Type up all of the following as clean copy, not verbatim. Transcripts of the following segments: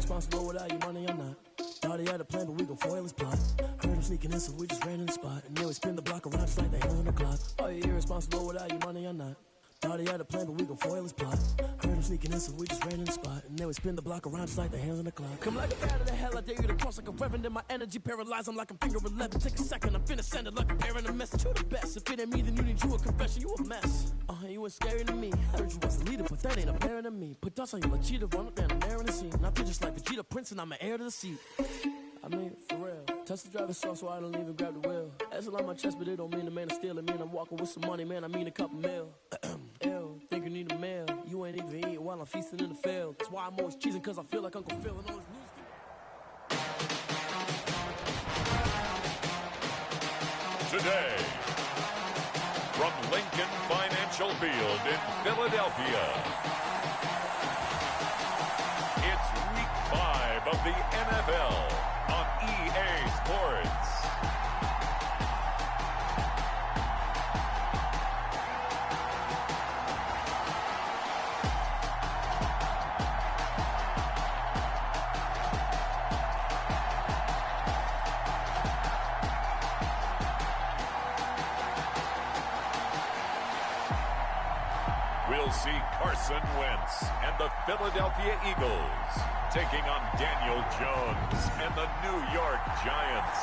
irresponsible without your money or not. Thought he had a plan, but we gon' foil his plot. Heard him sneaking in, so we just ran in the spot. And then we spin the block around just like the hand on the clock. Are you irresponsible without your money or not? Thought he had a plan, but we gon' foil his plot. Heard him sneaking in, so we just ran in the spot. And then we spin the block around just like the hands on the clock. Come like a bat of the hell, I dare you to cross like a reverend. In my energy paralyzed, I'm like I'm finger 11. Take a second, I'm finna send it like a parent a message. You the best, if it ain't me, then you need you a confession. You a mess. You ain't scary to me. Heard you was a leader, but that ain't apparent to me. Put dust on you like cheetah, run up down the air in the scene. Not just like Vegeta Prince, and I'm an heir to the seat. I mean, for real. Touch the driver's soft, so I don't even grab the wheel. That's on my chest, but it don't mean the man is stealing. Man, I'm walking with some money, man, I mean a couple mil. Ew, think you need a meal. You ain't even eating while I'm feasting in the field. That's why I'm always cheesing, cause I feel like Uncle Phil and all his news. Today, from Lincoln Financial Field in Philadelphia, it's Week 5 of the NFL on EA Sports. We'll see Carson Wentz and the Philadelphia Eagles taking on Daniel Jones and the New York Giants.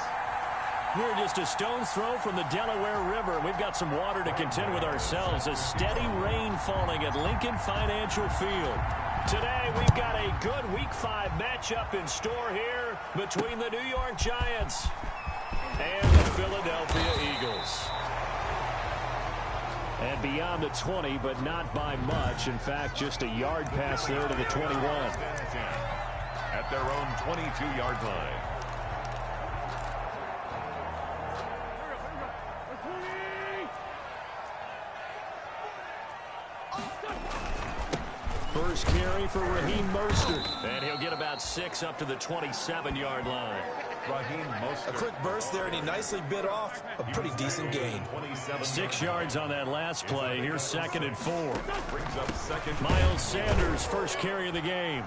We're just a stone's throw from the Delaware River. We've got some water to contend with ourselves. A steady rain falling at Lincoln Financial Field. Today, we've got a good Week 5 matchup in store here between the New York Giants and the Philadelphia Eagles. And beyond the 20, but not by much. In fact, just a yard pass there to the 21. At their own 22-yard line. First carry for Raheem Mostert. And he'll get about 6 up to the 27-yard line. Raheem Mostert. A quick burst there, and he nicely bit off a pretty decent gain. 6 yards on that last play. Here's 2nd and 4. Brings up second. Miles Sanders, first carry of the game.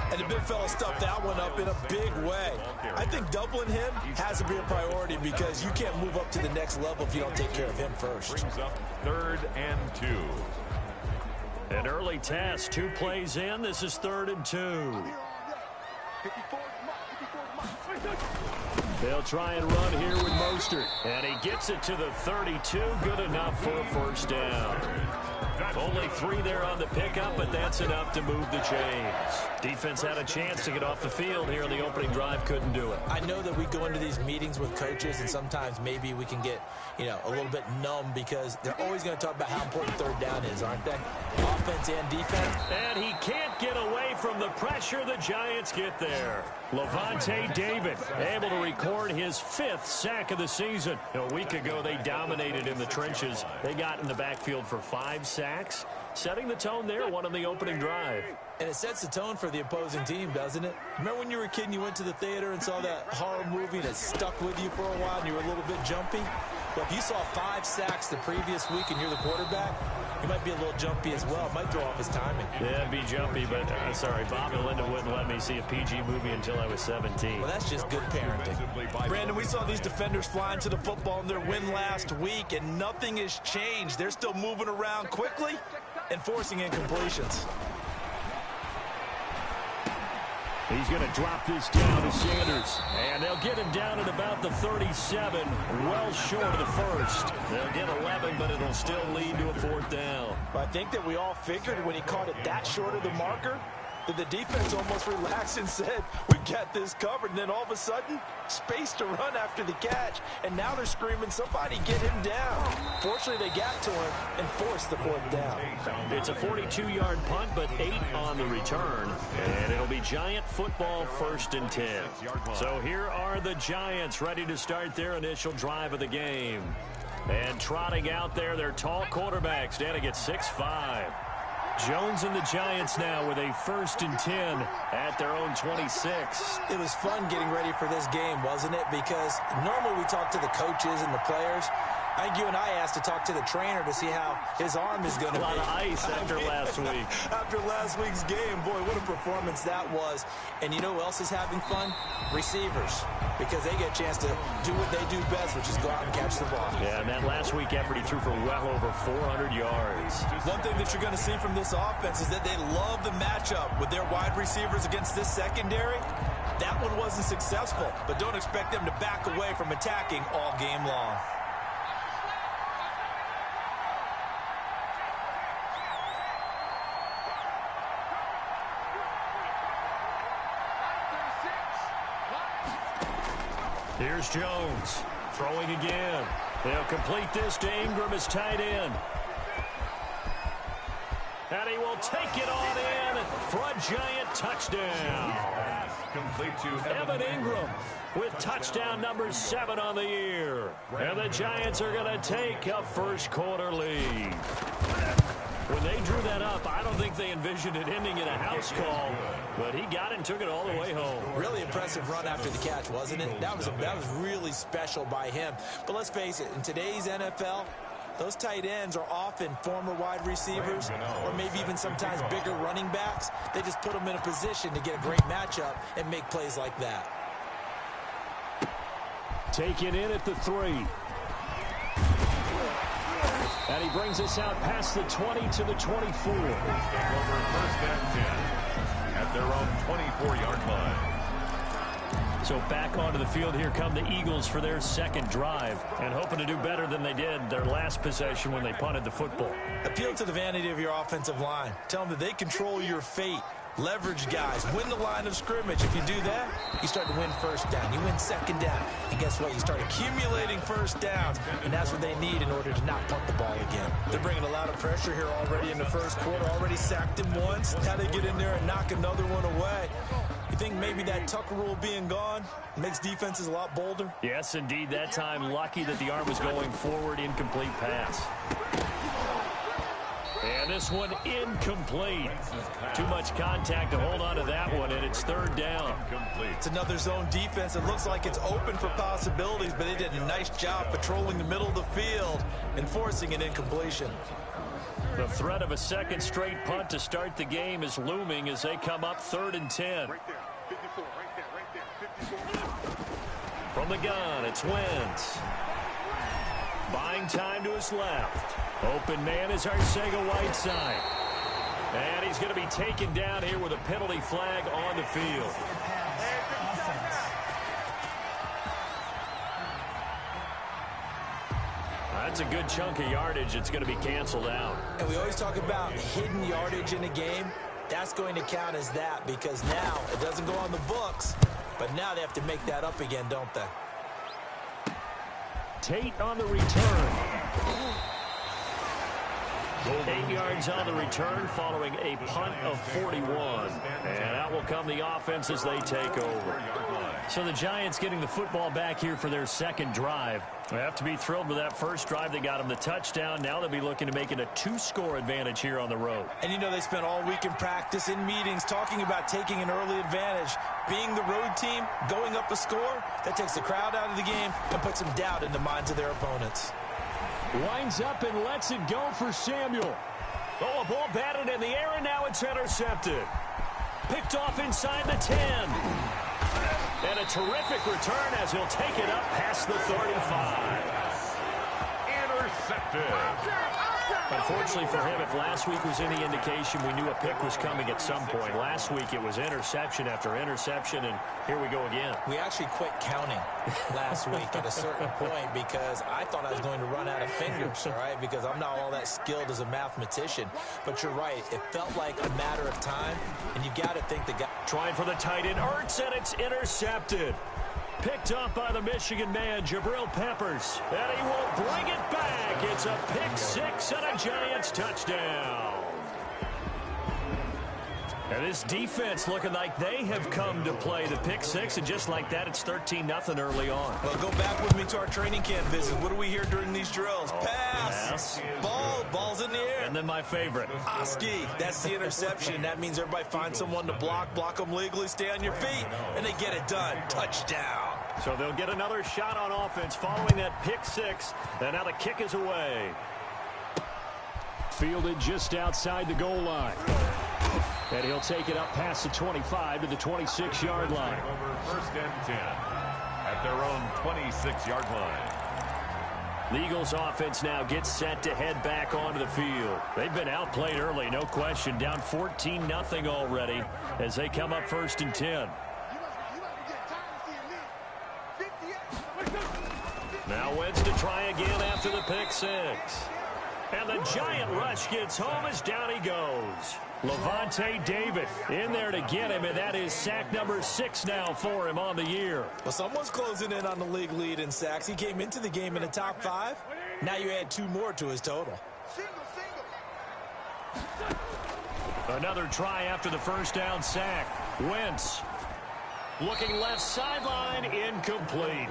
And the big fella stuffed that one up in a big way. I think doubling him has to be a priority because you can't move up to the next level if you don't take care of him first. Brings up 3rd and 2. An early test, 2 plays in. This is 3rd and 2. They'll try and run here with Mostert. And he gets it to the 32. Good enough for a first down. Only 3 there on the pickup, but that's enough to move the chains. Defense had a chance to get off the field here in the opening drive, couldn't do it. I know that we go into these meetings with coaches, and sometimes maybe we can get, a little bit numb because they're always going to talk about how important 3rd down is, aren't they? Offense and defense. And he can't get away from the pressure. The Giants get there. Levante David able to record his 5th sack of the season. A week ago, they dominated in the trenches. They got in the backfield for 5 sacks, setting the tone there, one on the opening drive. And it sets the tone for the opposing team, doesn't it? Remember when you were a kid and you went to the theater and saw that horror movie that stuck with you for a while and you were a little bit jumpy? Well, if you saw 5 sacks the previous week and you're the quarterback, you might be a little jumpy as well. It might throw off his timing. Yeah, it'd be jumpy, but sorry, Bob and Linda wouldn't let me see a PG movie until I was 17. Well, that's just good parenting. Brandon, we saw these defenders flying to the football in their win last week, and nothing has changed. They're still moving around quickly and forcing incompletions. He's going to drop this down to Sanders. And they'll get him down at about the 37, well short of the first. They'll get 11, but it'll still lead to a 4th down. I think that we all figured when he caught it that short of the marker, that the defense almost relaxed and said, we got this covered. And then all of a sudden, space to run after the catch. And now they're screaming, somebody get him down. Fortunately, they got to him and forced the 4th down. It's a 42-yard punt, but 8 on the return. And it'll be Giant football, 1st and 10. So here are the Giants ready to start their initial drive of the game. And trotting out there, their tall quarterback standing at 6'5". Jones and the Giants now with a 1st and 10 at their own 26. It was fun getting ready for this game, wasn't it? Because normally we talk to the coaches and the players, I think you and I asked to talk to the trainer to see how his arm is going to be. A lot of ice after last week. After last week's game, boy, what a performance that was. And you know who else is having fun? Receivers. Because they get a chance to do what they do best, which is go out and catch the ball. Yeah, and that last week effort, he threw for well over 400 yards. One thing that you're going to see from this offense is that they love the matchup with their wide receivers against this secondary. That one wasn't successful, but don't expect them to back away from attacking all game long. Here's Jones, throwing again. They'll complete this to Ingram as tight end. And he will take it on in for a giant touchdown. Complete to Evan Ingram with touchdown number 7 on the year. And the Giants are going to take a first quarter lead. When they drew that up, I don't think they envisioned it ending in a house call, but he got it and took it all the way home. Really impressive run after the catch, wasn't it? That was really special by him. But let's face it, in today's NFL, those tight ends are often former wide receivers or maybe even sometimes bigger running backs. They just put them in a position to get a great matchup and make plays like that. Take it in at the 3. And he brings us out past the 20 to the 24. over first and 10 at their own 24-yard line. So back onto the field, here come the Eagles for their second drive, and hoping to do better than they did their last possession when they punted the football. Appeal to the vanity of your offensive line. Tell them that they control your fate. Leverage guys. Win the line of scrimmage. If you do that, you start to win first down. You win second down. And guess what? You start accumulating first downs. And that's what they need in order to not punt the ball again. They're bringing a lot of pressure here already in the first quarter. Already sacked him once. Now they get in there and knock another one away. You think maybe that Tucker rule being gone makes defenses a lot bolder? Yes, indeed. That time, lucky that the arm was going forward. Incomplete pass. And this one incomplete. Too much contact to hold on to that one, and it's third down. It's another zone defense. It looks like it's open for possibilities, but they did a nice job patrolling the middle of the field and forcing an incompletion. The threat of a second straight punt to start the game is looming as they come up 3rd and 10. From the gun, it's Wentz. Buying time to his left. Open man is Arcega-Whiteside. And he's going to be taken down here with a penalty flag on the field. That's a good chunk of yardage. It's going to be canceled out. And we always talk about hidden yardage in a game. That's going to count as that because now it doesn't go on the books, but now they have to make that up again, don't they? Tate on the return. 8 yards on the return following a punt of 41. And out will come the offense as they take over. So the Giants getting the football back here for their second drive. They have to be thrilled with that first drive. They got them the touchdown. Now they'll be looking to make it a 2-score advantage here on the road. And you know they spent all week in practice, in meetings, talking about taking an early advantage. Being the road team, going up a score, that takes the crowd out of the game and puts some doubt in the minds of their opponents. Winds up and lets it go for Samuel. Oh, a ball batted in the air, and now it's intercepted. Picked off inside the 10. And a terrific return as he'll take it up past the 35. Intercepted. Unfortunately for him, if last week was any indication, we knew a pick was coming at some point. Last week it was interception after interception, and here we go again. We actually quit counting last week at a certain point because I thought I was going to run out of fingers, all right, because I'm not all that skilled as a mathematician. But you're right. It felt like a matter of time, and you got to think the guy... Trying for the tight end, Ertz, and it's intercepted. Picked up by the Michigan man, Jabril Peppers. And he will bring it back. It's a pick-6 and a Giants touchdown. And this defense looking like they have come to play the pick-6, and just like that, it's 13-0 early on. Well, go back with me to our training camp visit. What do we hear during these drills? Pass. Ball's in the air. And then my favorite. Oski, that's the interception. That means everybody finds someone to block them legally, stay on your feet, and they get it done. Touchdown. So they'll get another shot on offense following that pick six. And now the kick is away. Fielded just outside the goal line. And he'll take it up past the 25 to the 26-yard line. Over 1st and 10 at their own 26-yard line. The Eagles offense now gets set to head back onto the field. They've been outplayed early, no question. Down 14-0 already as they come up 1st and 10. Now Wentz to try again after the pick six. And the giant rush gets home as down he goes. Levante David in there to get him, and that is sack number 6 now for him on the year. Well, someone's closing in on the league lead in sacks. He came into the game in the top 5. Now you add 2 more to his total. Another try after the first down sack. Wentz looking left sideline, incomplete.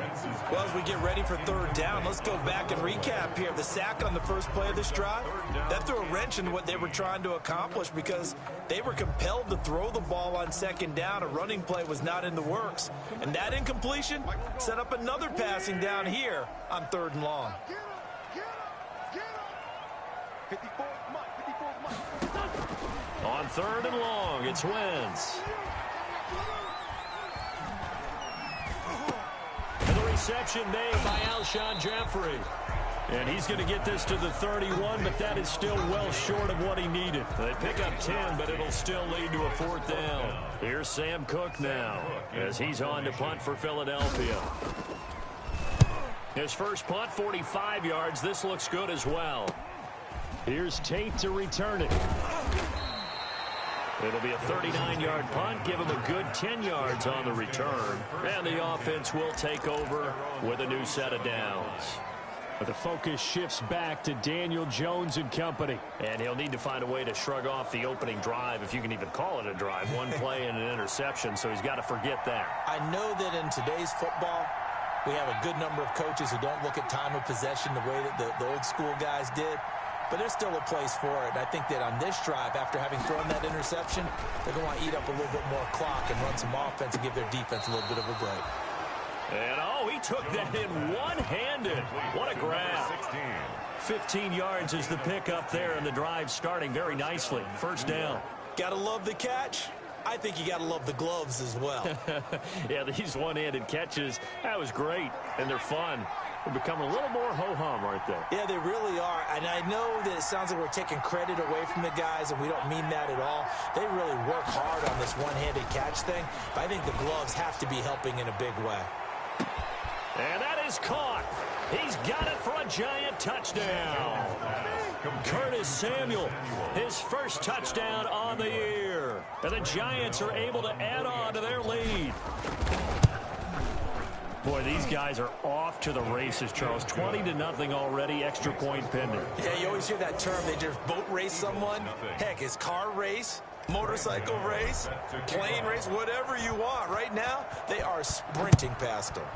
Well, as we get ready for 3rd down, let's go back and recap here. The sack on the first play of this drive, that threw a wrench in what they were trying to accomplish because they were compelled to throw the ball on 2nd down. A running play was not in the works. And that incompletion set up another passing down here on 3rd and long. On 3rd and long, it's Wentz. Reception made by Alshon Jeffrey. And he's going to get this to the 31, but that is still well short of what he needed. They pick up 10, but it'll still lead to a 4th down. Here's Sam Cook now as he's on to punt for Philadelphia. His first punt, 45 yards. This looks good as well. Here's Tate to return it. It'll be a 39-yard punt, give him a good 10 yards on the return. And the offense will take over with a new set of downs. But the focus shifts back to Daniel Jones and company. And he'll need to find a way to shrug off the opening drive, if you can even call it a drive. One play and an interception, so he's got to forget that. I know that in today's football, we have a good number of coaches who don't look at time of possession the way that the old school guys did. But there's still a place for it. And I think that on this drive, after having thrown that interception, they're going to want to eat up a little bit more clock and run some offense and give their defense a little bit of a break. And, oh, he took that in one-handed. What a grab. 15 yards is the pickup there, and the drive starting very nicely. 1st down. Got to love the catch. I think you got to love the gloves as well. Yeah, these one-handed catches, that was great, and they're fun. They're becoming a little more ho-hum, aren't they? Yeah, they really are. And I know that it sounds like we're taking credit away from the guys, and we don't mean that at all. They really work hard on this one-handed catch thing. But I think the gloves have to be helping in a big way. And that is caught. He's got it for a giant touchdown. Curtis Samuel, his first touchdown on the year. And the Giants are able to add on to their lead. Boy, these guys are off to the races, Charles. 20-0 already, extra point pending. Yeah, you always hear that term. They just boat race someone. Heck, it's car race, motorcycle race, plane race, whatever you want. Right now, they are sprinting past them.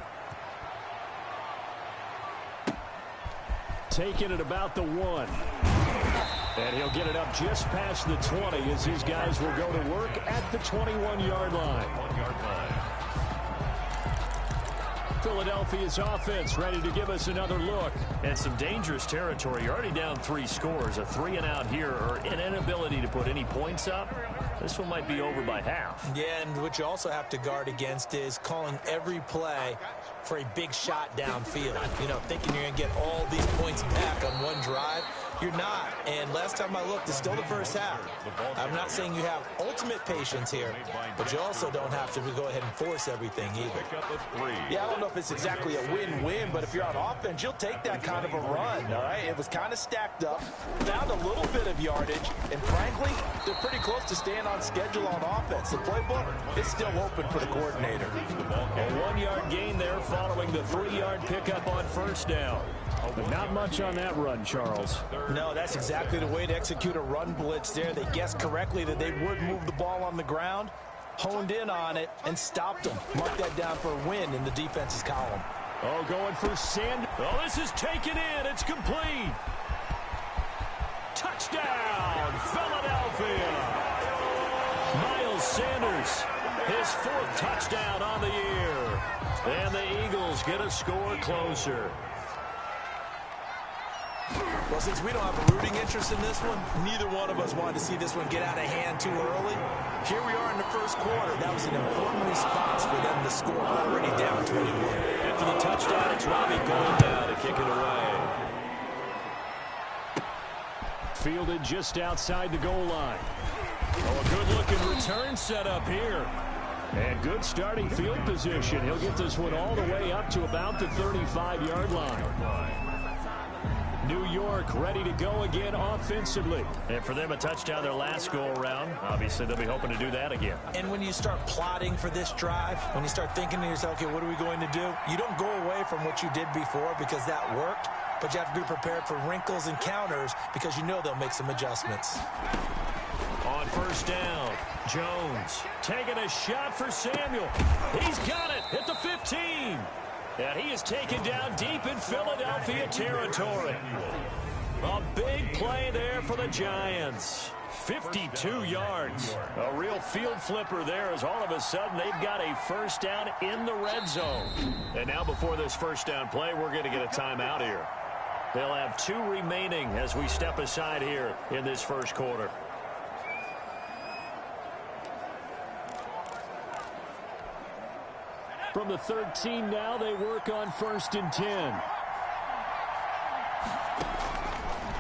Taking it about the 1. And he'll get it up just past the 20 as his guys will go to work at the 21-yard line. Philadelphia's offense ready to give us another look. And some dangerous territory. You're already down 3 scores. A 3-and-out here, or an inability to put any points up. This one might be over by half. Yeah, and what you also have to guard against is calling every play for a big shot downfield. You know, thinking you're going to get all these points back on one drive. You're not. And last time I looked, it's still the first half. I'm not saying you have ultimate patience here, but you also don't have to go ahead and force everything either. Yeah, I don't know if it's exactly a win-win, but if you're on offense, you'll take that kind of a run, all right? It was kind of stacked up, found a little bit of yardage, and frankly, they're pretty close to staying on schedule on offense. The playbook is still open for the coordinator. A 1-yard gain there following the 3-yard pickup on 1st down. But not much on that run, Charles. No, that's exactly the way to execute a run blitz there. They guessed correctly that they would move the ball on the ground, honed in on it, and stopped them. Mark that down for a win in the defense's column. Oh, going for Sand. Oh, this is taken in. It's complete. Touchdown, Philadelphia. Miles Sanders, his 4th touchdown on the year. And the Eagles get a score closer. Well, since we don't have a rooting interest in this one, neither one of us wanted to see this one get out of hand too early. Here we are in the first quarter. That was an important response for them to score already down 21. After the touchdown, it's Robbie Gould now to kick it away. Fielded just outside the goal line. Oh, a good-looking return set up here. And good starting field position. He'll get this one all the way up to about the 35-yard line. New York ready to go again offensively. And for them, a touchdown their last go-around. Obviously, they'll be hoping to do that again. And when you start plotting for this drive, when you start thinking to yourself, okay, what are we going to do? You don't go away from what you did before because that worked, but you have to be prepared for wrinkles and counters because you know they'll make some adjustments. On first down, Jones taking a shot for Samuel. He's got it at the 15. And he is taken down deep in Philadelphia territory. A big play there for the Giants. 52 yards. A real field flipper there as all of a sudden they've got a first down in the red zone. And now before this first down play, we're going to get a timeout here. They'll have 2 remaining as we step aside here in this first quarter. From the 13 now, they work on first and 10.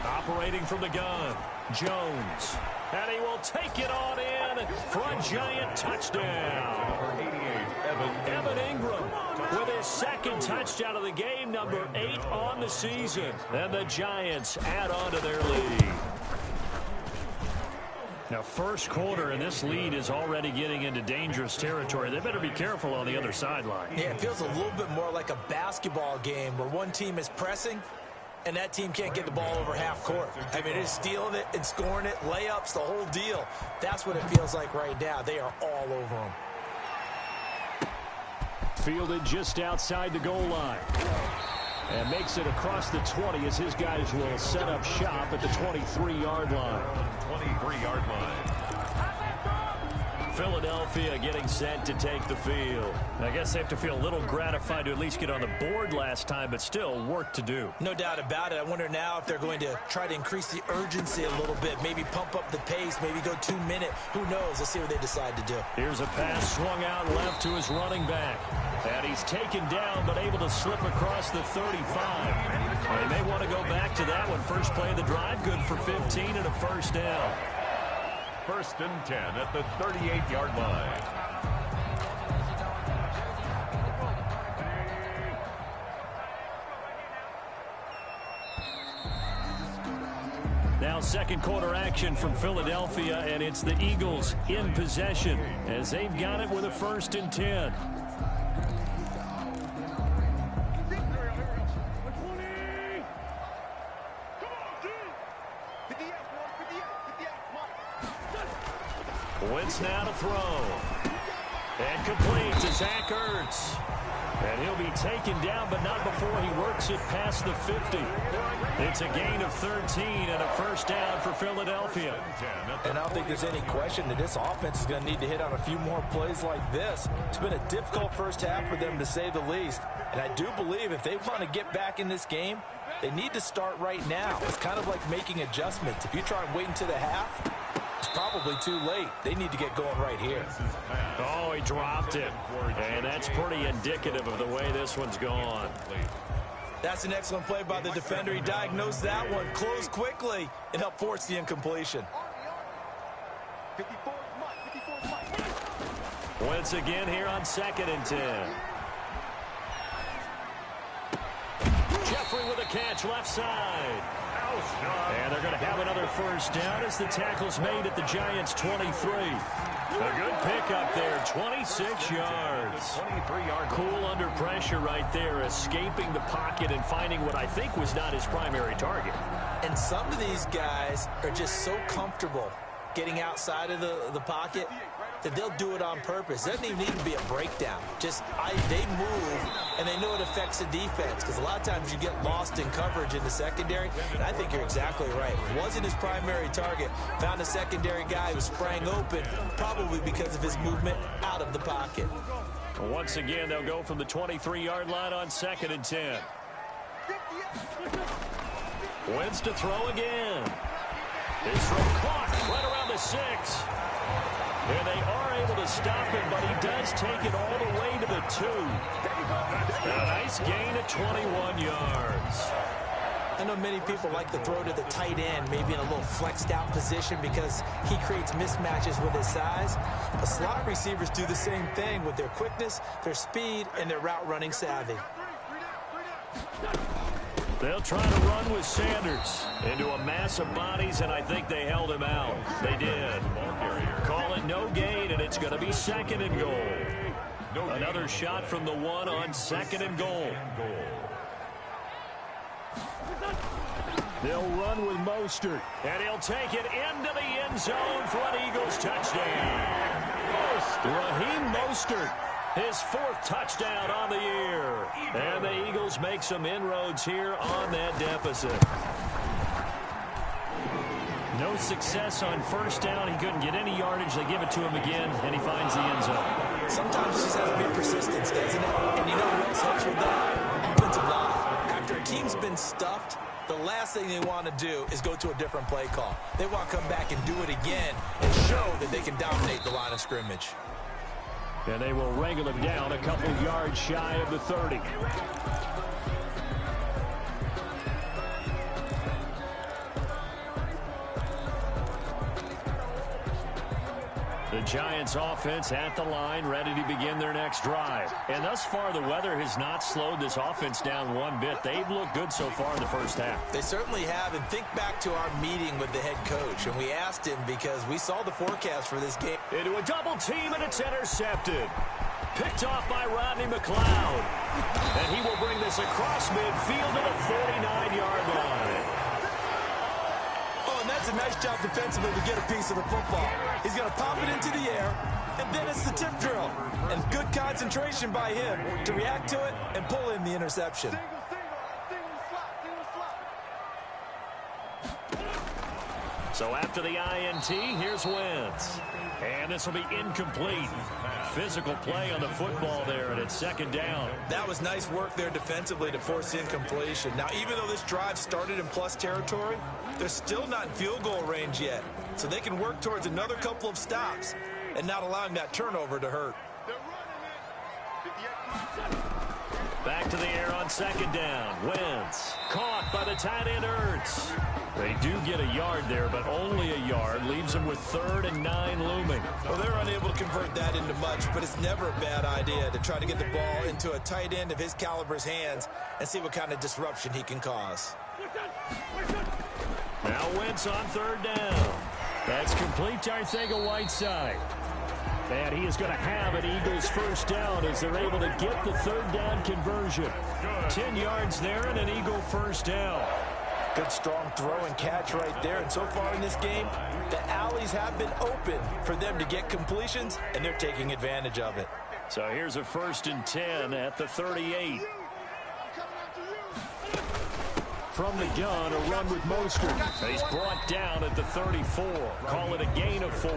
Operating from the gun, Jones. And he will take it on in for a Giant touchdown. Evan Ingram with his second touchdown of the game, number 8 on the season. And the Giants add on to their lead. Now, first quarter, and this lead is already getting into dangerous territory. They better be careful on the other sideline. Yeah, it feels a little bit more like a basketball game where one team is pressing and that team can't get the ball over half court. I mean, they're stealing it and scoring it, layups, the whole deal. That's what it feels like right now. They are all over them. Fielded just outside the goal line. And makes it across the 20 as his guys will set up shop at the 23-yard line. 23-yard line. Philadelphia getting set to take the field. I guess they have to feel a little gratified to at least get on the board last time, but still work to do. No doubt about it. I wonder now if they're going to try to increase the urgency a little bit, maybe pump up the pace, maybe go 2-minute. Who knows? Let's see what they decide to do. Here's a pass swung out left to his running back. And he's taken down, but able to slip across the 35. Well, they may want to go back to that one. First play of the drive, good for 15 and a first down. First and 10 at the 38-yard line. Now second quarter action from Philadelphia, and it's the Eagles in possession as they've got it with a first and 10. Wentz now to throw. And complete to Zach Ertz. And he'll be taken down, but not before he works it past the 50. It's a gain of 13 and a first down for Philadelphia. And I don't think there's any question that this offense is going to need to hit on a few more plays like this. It's been a difficult first half for them, to say the least. And I do believe if they want to get back in this game, they need to start right now. It's kind of like making adjustments. If you try and wait until the half, it's probably too late. They need to get going right here. Oh, he dropped it. And that's pretty indicative of the way this one's gone. That's an excellent play by the defender. He diagnosed that one, closed quickly, and helped force the incompletion. Once again here on second and 10. Jeffrey with a catch left side. And they're going to have another first down as the tackle's made at the Giants' 23. A good pickup there, 26 yards. Cool under pressure right there, escaping the pocket and finding what I think was not his primary target. And some of these guys are just so comfortable getting outside of the pocket that they'll do it on purpose. It doesn't even need to be a breakdown. Just they move, and they know it affects the defense, because a lot of times you get lost in coverage in the secondary, and I think you're exactly right. It wasn't his primary target. Found a secondary guy who sprang open, probably because of his movement out of the pocket. Once again, they'll go from the 23-yard line on 2nd and 10. Wentz to throw again. His throw caught right around the 6. And they are able to stop him, but he does take it all the way to the 2. And a nice gain of 21 yards. I know many people like to throw to the tight end, maybe in a little flexed out position because he creates mismatches with his size. But slot receivers do the same thing with their quickness, their speed, and their route running savvy. They'll try to run with Sanders into a mass of bodies, and I think they held him out. They did. Call it no gain, and it's going to be 2nd and goal. Another shot from the 1 on 2nd and goal. They'll run with Mostert, and he'll take it into the end zone for an Eagles touchdown. Raheem Mostert, his 4th touchdown on the year. And the Eagles make some inroads here on that deficit. No success on 1st down. He couldn't get any yardage. They give it to him again, and he finds the end zone. Sometimes it just has to be persistence, doesn't it? And you know who else helps with that? Offensive line. After a team's been stuffed, the last thing they want to do is go to a different play call. They want to come back and do it again and show that they can dominate the line of scrimmage. And they will wrangle him down a couple yards shy of the 30. The Giants offense at the line, ready to begin their next drive. And thus far, the weather has not slowed this offense down one bit. They've looked good so far in the first half. They certainly have. And think back to our meeting with the head coach. And we asked him because we saw the forecast for this game. Into a double team, and it's intercepted. Picked off by Rodney McLeod. And he will bring this across midfield to the 49-yard line. Oh, and that's a nice job defensively to get a piece of the football. He's going to pop it into the air, and then it's the tip drill. And good concentration by him to react to it and pull in the interception. So after the INT, here's Wentz. And this will be incomplete. Physical play on the football there, and it's 2nd down. That was nice work there defensively to force incompletion. Now, even though this drive started in plus territory, they're still not in field goal range yet. So they can work towards another couple of stops and not allowing that turnover to hurt. Back to the air on 2nd down. Wentz caught by the tight end Ertz. They do get a yard there, but only a yard. Leaves them with 3rd and 9 looming. Well, they're unable to convert that into much, but it's never a bad idea to try to get the ball into a tight end of his caliber's hands and see what kind of disruption he can cause. Now Wentz on 3rd down. That's complete to Arcega-Whiteside. And he is going to have an Eagles 1st down as they're able to get the 3rd down conversion. 10 yards there and an Eagle 1st down. Good strong throw and catch right there. And so far in this game, the alleys have been open for them to get completions, and they're taking advantage of it. So here's a 1st and 10 at the 38. From the gun, a run with Mostert. He's brought down at the 34. Call it a gain of 4.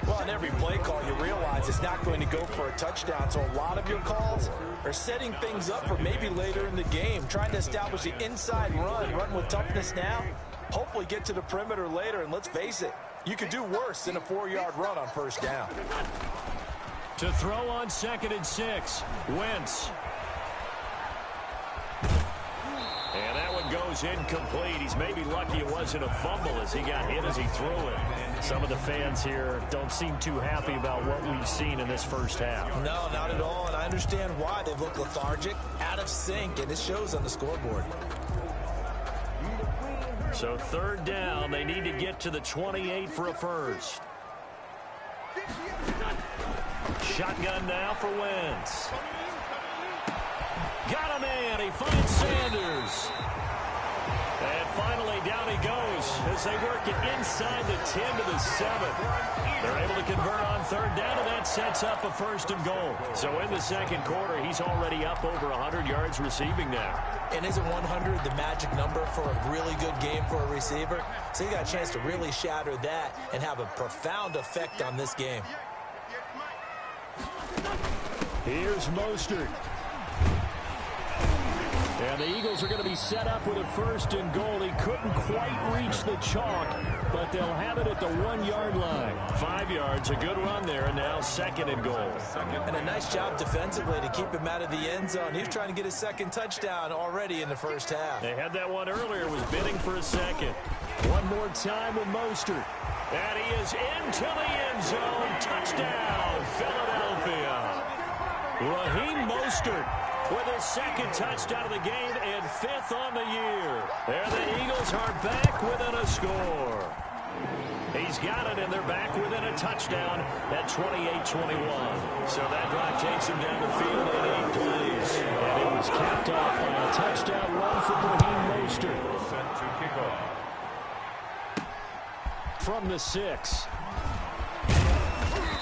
Well, on every play call, you realize it's not going to go for a touchdown. So a lot of your calls are setting things up for maybe later in the game, trying to establish the inside run with toughness now, hopefully get to the perimeter later. And let's face it, you could do worse than a 4-yard run on 1st down. To throw on 2nd and 6, Wentz. And that one goes incomplete. He's maybe lucky it wasn't a fumble as he got hit as he threw it. Some of the fans here don't seem too happy about what we've seen in this first half. No, not at all, and I understand why. They've looked lethargic, out of sync, and it shows on the scoreboard. So 3rd down, they need to get to the 28 for a first. Shotgun now for Wentz. Got a man. He finds Sanders. And finally, down he goes as they work it inside the 10 to the 7. They're able to convert on 3rd down, and that sets up a 1st and goal. So in the 2nd quarter, he's already up over 100 yards receiving now. And isn't 100 the magic number for a really good game for a receiver? So he got a chance to really shatter that and have a profound effect on this game. Here's Mostert. And the Eagles are going to be set up with a 1st and goal. He couldn't quite reach the chalk, but they'll have it at the 1-yard line. 5 yards, a good run there, and now 2nd and goal. And a nice job defensively to keep him out of the end zone. He was trying to get his 2nd touchdown already in the first half. They had that one earlier, was bidding for a 2nd. One more time with Mostert. And he is into the end zone. Touchdown, Philadelphia. Raheem Mostert with his 2nd touchdown of the game and 5th on the year. And the Eagles are back within a score. He's got it, and they're back within a touchdown at 28-21. So that drive takes him down the field in 8 plays. And it was capped off by a touchdown run from Raheem Mostert. Set to kick off. From the 6.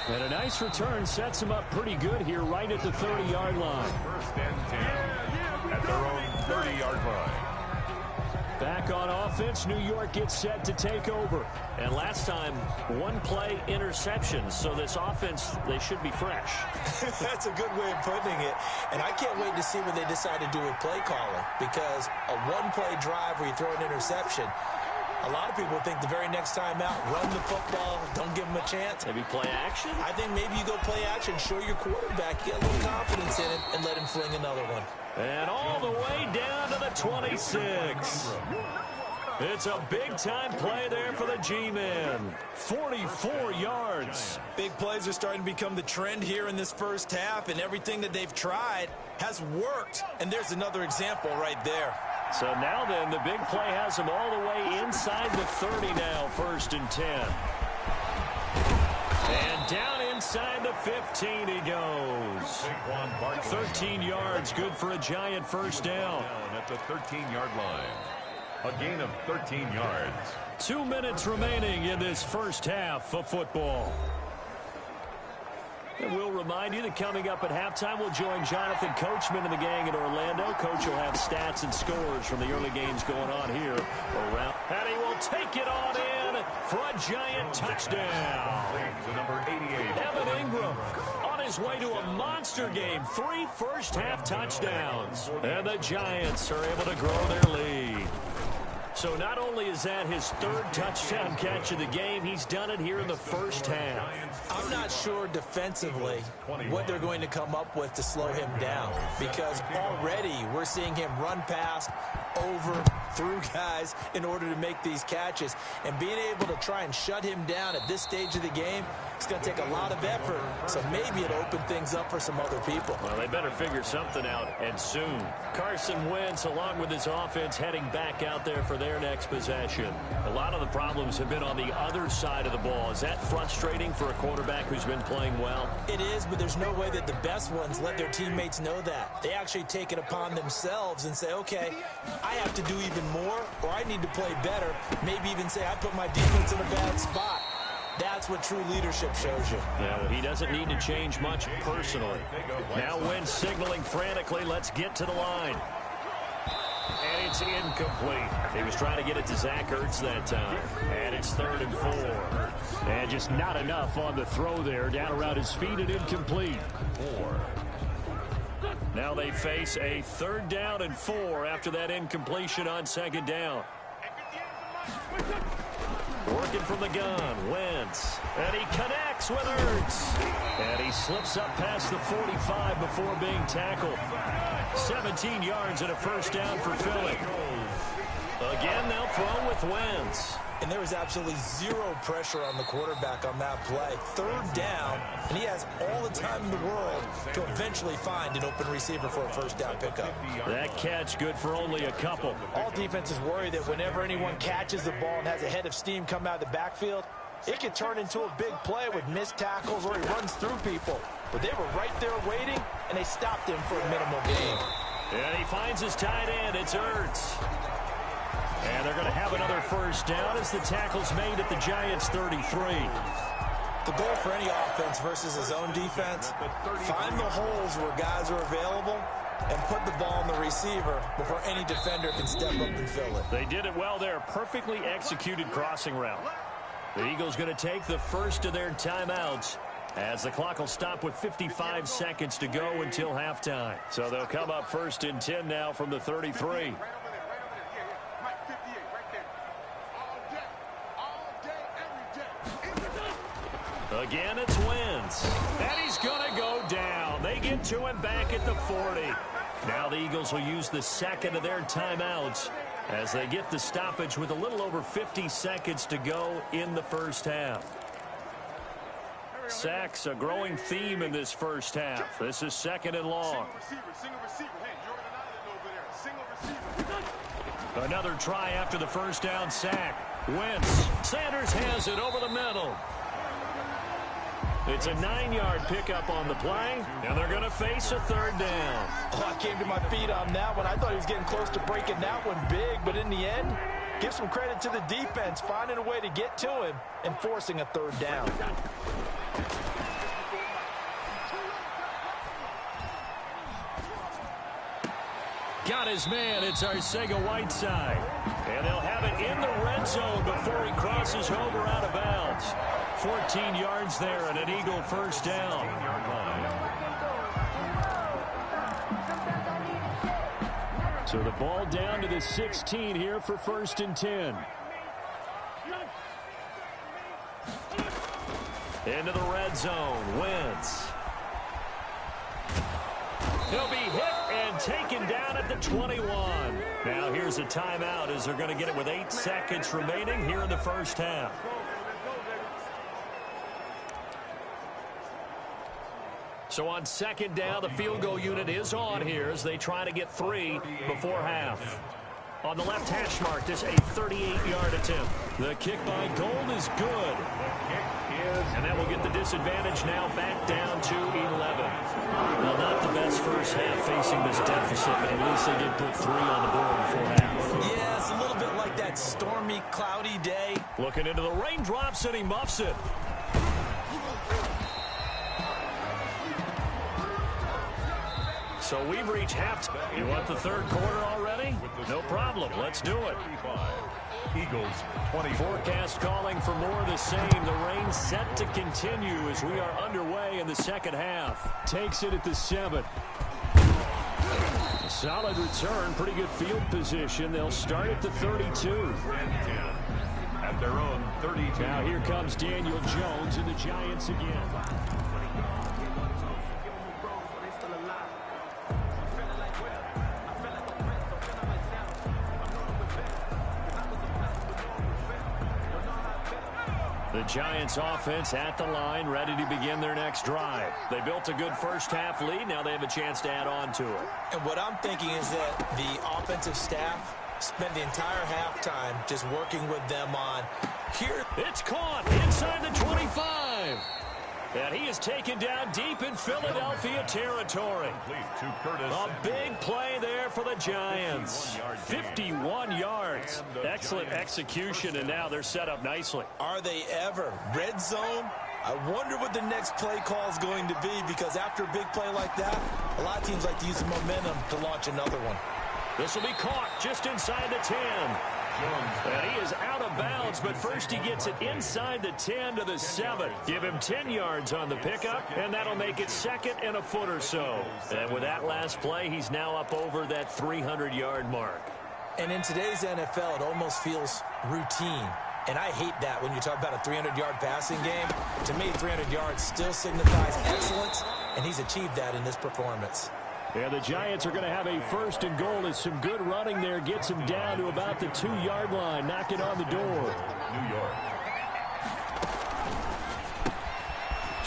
And a nice return sets him up pretty good here right at the 30-yard line. 1st and 10 at their own 30-yard line. Back on offense, New York gets set to take over. And last time, 1-play interceptions. So this offense, they should be fresh. That's a good way of putting it. And I can't wait to see what they decide to do with play calling. Because a 1-play drive where you throw an interception, a lot of people think the very next time out, run the football, don't give them a chance. Maybe play action? I think maybe you go play action, show your quarterback, get a little confidence in him, and let him fling another one. And all the way down to the 26. It's a big-time play there for the G-men. 44 yards. Big plays are starting to become the trend here in this first half, and everything that they've tried has worked. And there's another example right there. So now then, the big play has him all the way inside the 30 now, 1st and 10. And down inside the 15 he goes. 13 yards, good for a Giant 1st down. At the 13-yard line. A gain of 13 yards. 2 minutes remaining in this first half of football. And we'll remind you that coming up at halftime, we'll join Jonathan Coachman and the gang in Orlando. Coach will have stats and scores from the early games going on here around. And he will take it on in for a Giant touchdown. To number 88. Evan Ingram on his way to a monster game. 3 first-half touchdowns. And the Giants are able to grow their lead. So not only is that his 3rd touchdown catch of the game, he's done it here in the first half. I'm not sure defensively what they're going to come up with to slow him down, because already we're seeing him run past, over, through guys in order to make these catches. And being able to try and shut him down at this stage of the game, it's going to take a lot of effort. So maybe it'll open things up for some other people. Well, they better figure something out, and soon. Carson Wentz, along with his offense, heading back out there for their next possession. A lot of the problems have been on the other side of the ball. Is that frustrating for a quarterback who's been playing well? It is, but there's no way that the best ones let their teammates know that. They actually take it upon themselves and say, okay, I have to do even more, or I need to play better. Maybe even say, I put my defense in a bad spot. That's what true leadership shows you. Yeah, well, he doesn't need to change much personally. Now Wentz signaling frantically, let's get to the line. And it's incomplete. He was trying to get it to Zach Ertz that time. And it's 3rd and 4. And just not enough on the throw there. Down around his feet and incomplete. 4. Now they face a 3rd down and 4 after that incompletion on 2nd down. Working from the gun, Wentz. And he connects with Ertz. And he slips up past the 45 before being tackled. 17 yards and a 1st down for Philly. Again, they'll throw with Wentz. And there was absolutely zero pressure on the quarterback on that play. 3rd down, and he has all the time in the world to eventually find an open receiver for a 1st down pickup. That catch good for only a couple. All defenses worry that whenever anyone catches the ball and has a head of steam come out of the backfield, it could turn into a big play with missed tackles or he runs through people. But they were right there waiting, and they stopped him for a minimal gain. And he finds his tight end. It's Ertz. And they're going to have another 1st down as the tackle's made at the Giants' 33. The goal for any offense versus his own defense, find the holes where guys are available and put the ball on the receiver before any defender can step up and fill it. They did it well there. Perfectly executed crossing route. The Eagles going to take the first of their timeouts as the clock will stop with 55 seconds to go until halftime. So they'll come up 1st and 10 now from the 33. Again, it's Wentz. And he's going to go down. They get to him back at the 40. Now the Eagles will use the second of their timeouts as they get the stoppage with a little over 50 seconds to go in the first half. Sacks, a growing theme in this first half. This is 2nd and long. Another try after the first down sack. Wentz. Sanders has it over the middle. It's a 9-yard pickup on the play, and they're going to face a 3rd down. Oh, I came to my feet on that one. I thought he was getting close to breaking that one big, but in the end, give some credit to the defense, finding a way to get to him and forcing a 3rd down. Got his man. It's Arcega-Whiteside. And they'll have it in the red zone before he crosses over out of bounds. 14 yards there and an Eagle first down. So the ball down to the 16 here for 1st and 10. Into the red zone. Wentz. He'll be hit and taken down at the 21. Now here's a timeout as they're going to get it with 8 seconds remaining here in the first half. So on 2nd down, the field goal unit is on here as they try to get 3 before half. On the left hash mark, this a 38-yard attempt. The kick by Gold is good. And that will get the disadvantage now back down to 11. Well, not the best first half facing this deficit, but at least they did put 3 on the board before half. Yeah, it's a little bit like that stormy, cloudy day. Looking into the raindrops, and he muffs it. So we've reached halftime. You want the 3rd quarter already? No problem. Let's do it. Eagles 20. Forecast calling for more of the same. The rain set to continue as we are underway in the second half. Takes it at the 7. Solid return. Pretty good field position. They'll start at the 32. At their own 32. Now here comes Daniel Jones and the Giants again. The Giants offense at the line, ready to begin their next drive. They built a good first half lead. Now they have a chance to add on to it. And what I'm thinking is that the offensive staff spent the entire halftime just working with them on here. It's caught inside the 25. And he is taken down deep in Philadelphia territory. A big play there for the Giants. 51 yards. Excellent execution, and now they're set up nicely. Are they ever? Red zone? I wonder what the next play call is going to be, because after a big play like that, a lot of teams like to use the momentum to launch another one. This will be caught just inside the 10. And he is out of bounds, but first he gets it inside the 10 to the 7. Give him 10 yards on the pickup, and that'll make it 2nd and a foot or so. And with that last play, he's now up over that 300-yard mark. And in today's NFL, it almost feels routine. And I hate that when you talk about a 300-yard passing game. To me, 300 yards still signifies excellence, and he's achieved that in this performance. Yeah, the Giants are going to have a 1st and goal as some good running there gets him down to about the 2-yard line. Knock it on the door. New York.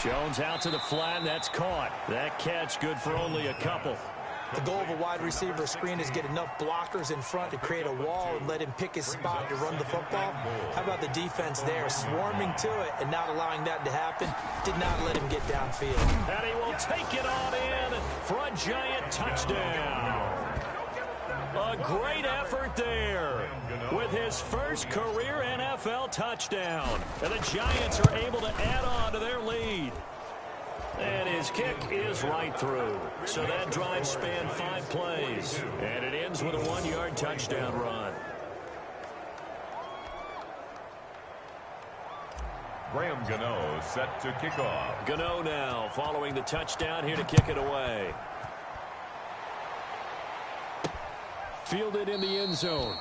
Jones out to the flat, and that's caught. That catch good for only a couple. The goal of a wide receiver screen is get enough blockers in front to create a wall and let him pick his spot to run the football. How about the defense there, swarming to it and not allowing that to happen? Did not let him get downfield. And he will take it on in for a Giant touchdown. A great effort there with his first career NFL touchdown. And the Giants are able to add on to their lead. And his kick is right through. So that drive spanned 5 plays. And it ends with a 1-yard touchdown run. Graham Gano set to kick off. Gano now following the touchdown here to kick it away. Fielded in the end zone.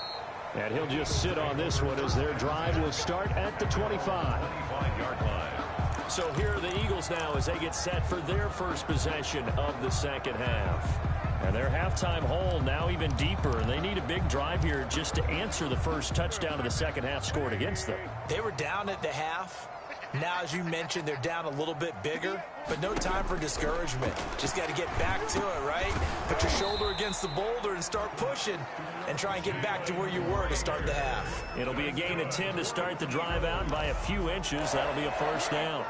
And he'll just sit on this one as their drive will start at the 25. 25-yard line. So here are the Eagles now as they get set for their first possession of the second half. And their halftime hole now even deeper, and they need a big drive here just to answer the first touchdown of the second half scored against them. They were down at the half. Now, as you mentioned, they're down a little bit bigger, but no time for discouragement. Just got to get back to it, right? Put your shoulder against the boulder and start pushing and try and get back to where you were to start the half. It'll be a gain of 10 to start the drive out by a few inches. That'll be a first down.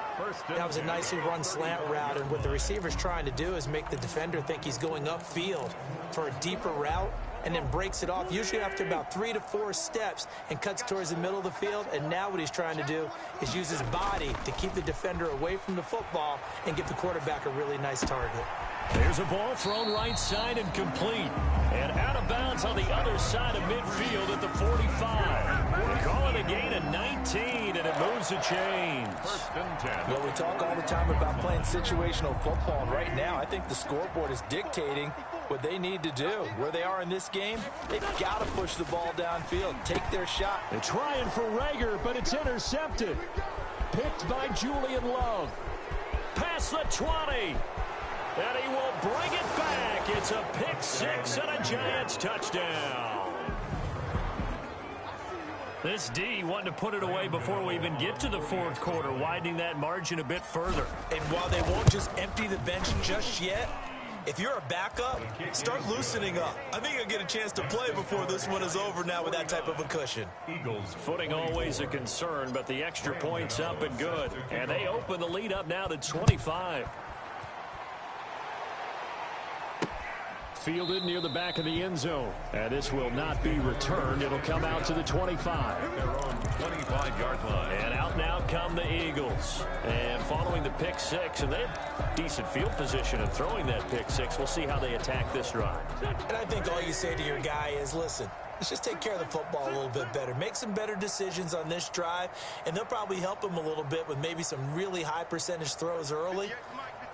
That was a nicely run slant route, and what the receiver's trying to do is make the defender think he's going upfield for a deeper route, and then breaks it off, usually after about 3 to 4 steps, and cuts towards the middle of the field. And now what he's trying to do is use his body to keep the defender away from the football and give the quarterback a really nice target. There's a ball thrown right side and complete. And out of bounds on the other side of midfield at the 45. They call it a gain of 19, and it moves the chains. First and 10. Well, we talk all the time about playing situational football, and right now I think the scoreboard is dictating what they need to do. Where they are in this game, they've got to push the ball downfield, take their shot. They're trying for Rager, but it's intercepted. Picked by Julian Love. Past the 20. And he will bring it back. It's a pick six and a Giants touchdown. This D wanting to put it away before we even get to the fourth quarter, widening that margin a bit further. And while they won't just empty the bench just yet, if you're a backup, start loosening up. I think you'll get a chance to play before this one is over now with that type of a cushion. Eagles. Footing always a concern, but the extra point's up and good. And they open the lead up now to 25. Fielded near the back of the end zone. And this will not be returned. It'll come out to the 25. Their own 25-yard line. And out now come the Eagles. And following the pick six, and they have decent field position in throwing that pick six. We'll see how they attack this drive. And I think all you say to your guy is, listen, let's just take care of the football a little bit better. Make some better decisions on this drive, and they'll probably help him a little bit with maybe some really high percentage throws early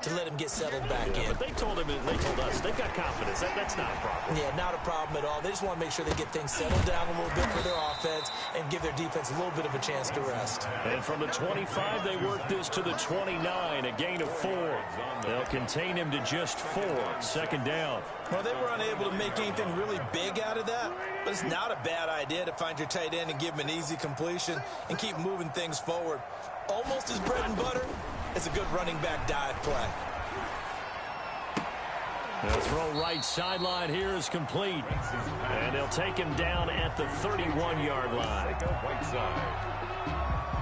to let him get settled back in. But they told us they've got confidence. That's not a problem. Yeah, not a problem at all. They just want to make sure they get things settled down a little bit for their offense and give their defense a little bit of a chance to rest. And from the 25, they work this to the 29, a gain of 4. They'll contain him to just 4. Second down. Well, they were unable to make anything really big out of that, but it's not a bad idea to find your tight end and give him an easy completion and keep moving things forward. Almost his bread and butter. It's a good running back dive play. The throw right sideline here is complete. And they'll take him down at the 31-yard line. Right side.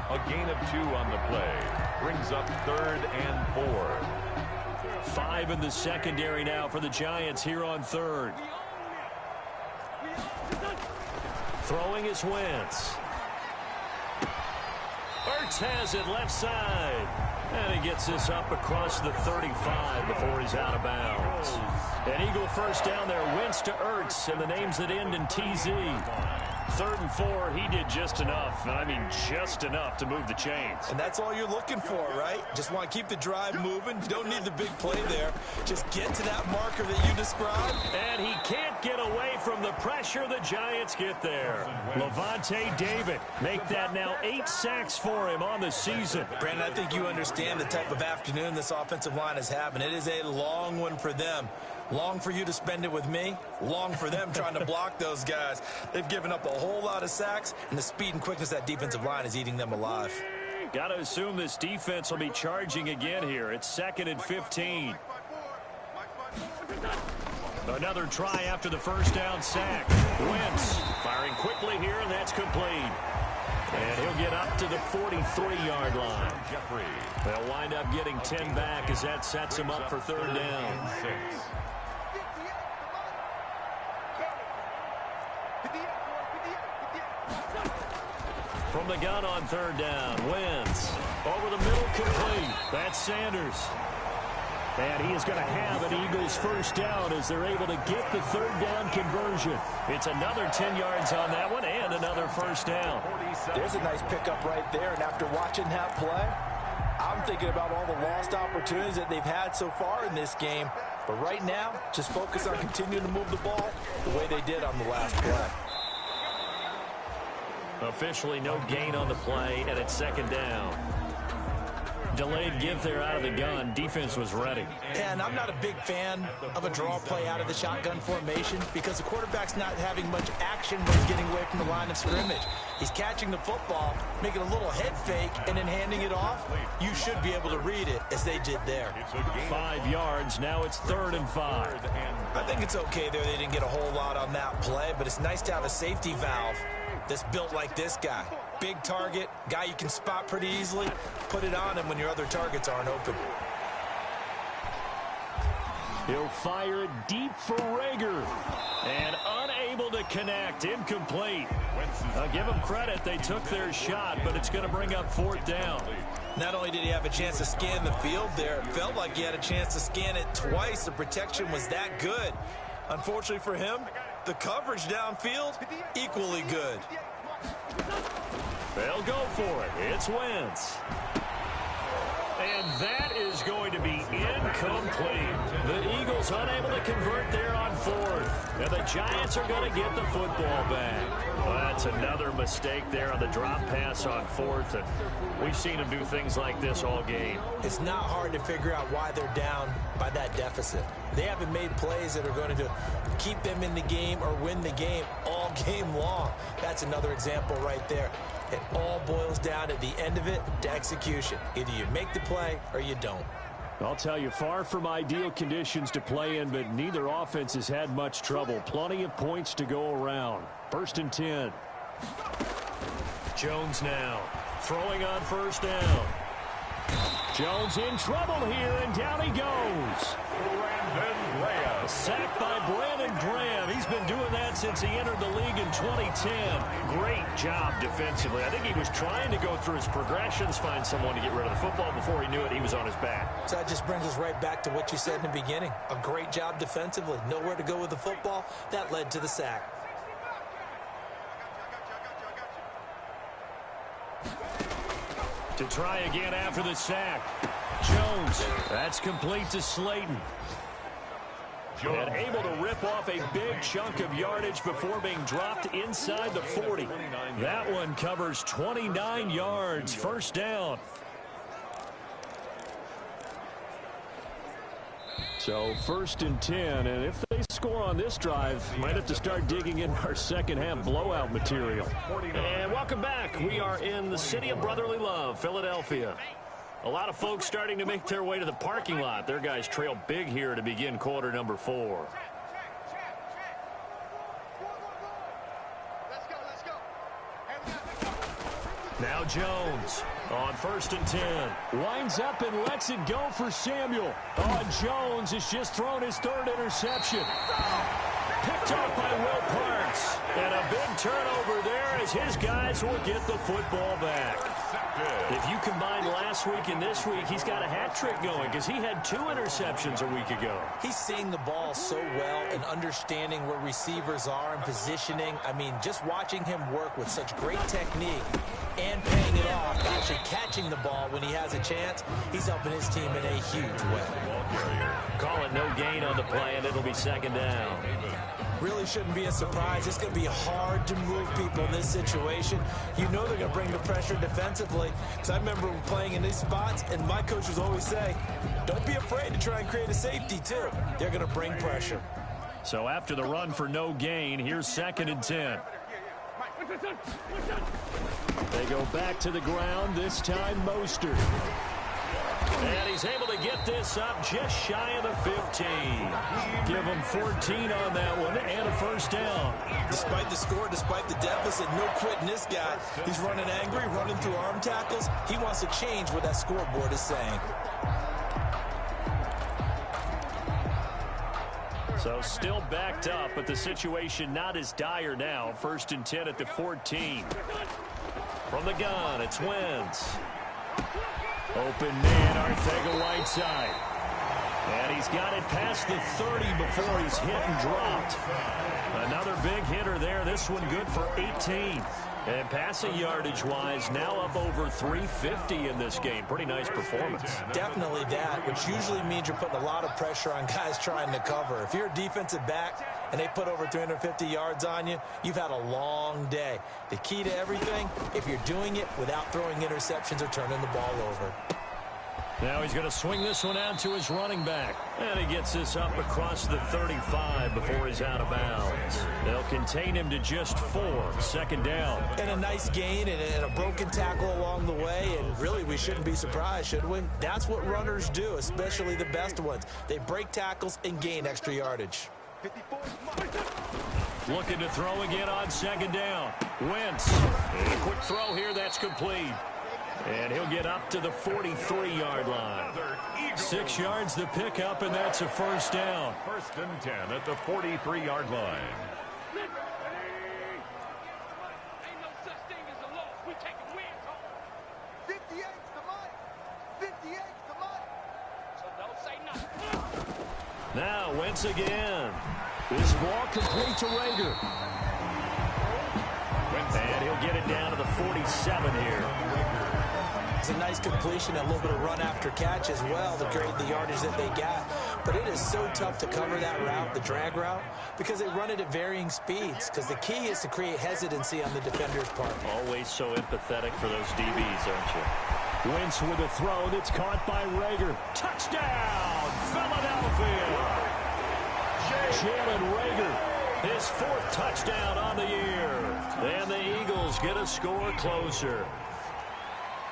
A gain of 2 on the play. Brings up 3rd and 4. 5 in the secondary now for the Giants here on 3rd. Throwing is Wentz. Ertz has it left side. And he gets this up across the 35 before he's out of bounds. An Eagle first down there. Wentz to Ertz, and the names that end in TZ. 3rd and 4, he did just enough. I mean, just enough to move the chains. And that's all you're looking for, right? Just want to keep the drive moving. You don't need the big play there. Just get to that marker that you described. And he can't get away from the pressure. The Giants get there. Levante David make that now 8 sacks for him on the season. Brandon, I think you understand the type of afternoon this offensive line is having. It is a long one for them. Long for you to spend it with me. Long for them trying to block those guys. They've given up a whole lot of sacks, and the speed and quickness of that defensive line is eating them alive. Got to assume this defense will be charging again here. It's 2nd and 15. Another try after the first down sack. Wentz firing quickly here, and that's complete. And he'll get up to the 43-yard line. They'll wind up getting 10 back as that sets him up for 3rd down. From the gun on 3rd down, Wentz over the middle, complete. That's Sanders. And he is going to have an Eagles first down as they're able to get the third down conversion. It's another 10 yards on that one and another first down. There's a nice pickup right there, and after watching that play, I'm thinking about all the lost opportunities that they've had so far in this game. But right now, just focus on continuing to move the ball the way they did on the last play. Officially no gain on the play, and it's second down. Delayed give there out of the gun. Defense was ready. And I'm not a big fan of a draw play out of the shotgun formation because the quarterback's not having much action when he's getting away from the line of scrimmage. He's catching the football, making a little head fake, and then handing it off. You should be able to read it as they did there. 5 yards. Now it's 3rd and 5. I think it's okay there. They didn't get a whole lot on that play, but it's nice to have a safety valve that's built like this guy. Big target, guy you can spot pretty easily. Put it on him when your other targets aren't open. He'll fire it deep for Rager. And unable to connect. Incomplete. Give him credit. They took their shot, but it's going to bring up 4th down. Not only did he have a chance to scan the field there, it felt like he had a chance to scan it twice. The protection was that good. Unfortunately for him, the coverage downfield, equally good. They'll go for it. It's Wentz. And that is going to be incomplete. The Eagles unable to convert there on 4th. And the Giants are going to get the football back. Well, that's another mistake there on the drop pass on 4th. And we've seen them do things like this all game. It's not hard to figure out why they're down by that deficit. They haven't made plays that are going to keep them in the game or win the game all game long. That's another example right there. It all boils down at the end of it to execution. Either you make the play or you don't. I'll tell you, far from ideal conditions to play in, but neither offense has had much trouble. Plenty of points to go around. 1st and 10. Jones now throwing on 1st down. Jones in trouble here, and down he goes. Sacked by Brandon Graham. He's been doing that since he entered the league in 2010. Great job defensively. I think he was trying to go through his progressions, find someone to get rid of the football. Before he knew it, he was on his back. So that just brings us right back to what you said in the beginning. A great job defensively. Nowhere to go with the football. That led to the sack. To try again after the sack. Jones. That's complete to Slayton. And able to rip off a big chunk of yardage before being dropped inside the 40. That one covers 29 yards. 1st down. So 1st and 10. And if they score on this drive, might have to start digging in our second half blowout material. And welcome back. We are in the city of brotherly love, Philadelphia. A lot of folks starting to make their way to the parking lot. Their guys trail big here to begin quarter number 4. Now Jones on 1st and 10. Winds up and lets it go for Samuel. Jones has just thrown his 3rd interception. Picked off by Will Parks. And a big turnover there as his guys will get the football back. If you combine last week and this week, he's got a hat trick going because he had 2 interceptions a week ago. He's seeing the ball so well and understanding where receivers are and positioning. I mean, just watching him work with such great technique and paying it off, actually catching the ball when he has a chance, he's helping his team in a huge way. Call it no gain on the play, and it'll be 2nd down. Really shouldn't be a surprise. It's going to be hard to move people in this situation. You know they're going to bring the pressure defensively. Because I remember playing in these spots, and my coaches always say, don't be afraid to try and create a safety, too. They're going to bring pressure. So after the run for no gain, here's 2nd and 10. They go back to the ground, this time Mostert. And he's able to get this up just shy of the 15. Give him 14 on that one and a 1st down. Despite the score, despite the deficit, no quitting this guy. He's running angry, running through arm tackles. He wants to change what that scoreboard is saying. So still backed up, but the situation not as dire now. 1st and 10 at the 14. From the gun, it's Wentz. Open man, Arcega-Whiteside. And he's got it past the 30 before he's hit and dropped. Another big hitter there. This one good for 18. And passing yardage-wise, now up over 350 in this game. Pretty nice performance. Definitely that, which usually means you're putting a lot of pressure on guys trying to cover. If you're a defensive back and they put over 350 yards on you, you've had a long day. The key to everything, if you're doing it without throwing interceptions or turning the ball over. Now he's going to swing this one out to his running back. And he gets this up across the 35 before he's out of bounds. They'll contain him to just 4. Second down. And a nice gain and a broken tackle along the way. And really, we shouldn't be surprised, should we? That's what runners do, especially the best ones. They break tackles and gain extra yardage. Looking to throw again on second down. Wentz. And a quick throw here. That's complete. And he'll get up to the 43-yard line. 6 yards the pickup, and that's a first down. 1st and 10 at the 43-yard line. Ain't no such thing as a loss. We taking wins home. 58's the money. 58's the money. So don't say nothing. Now Wentz again. This ball complete to Rager. And he'll get it down to the 47 here. It's a nice completion, a little bit of run after catch as well to create the yardage that they got. But it is so tough to cover that route, the drag route, because they run it at varying speeds. Because the key is to create hesitancy on the defender's part. Always so empathetic for those DBs, aren't you? Wentz with a throw that's caught by Rager. Touchdown, Philadelphia! Jalen Rager, his 4th touchdown on the year. And the Eagles get a score closer.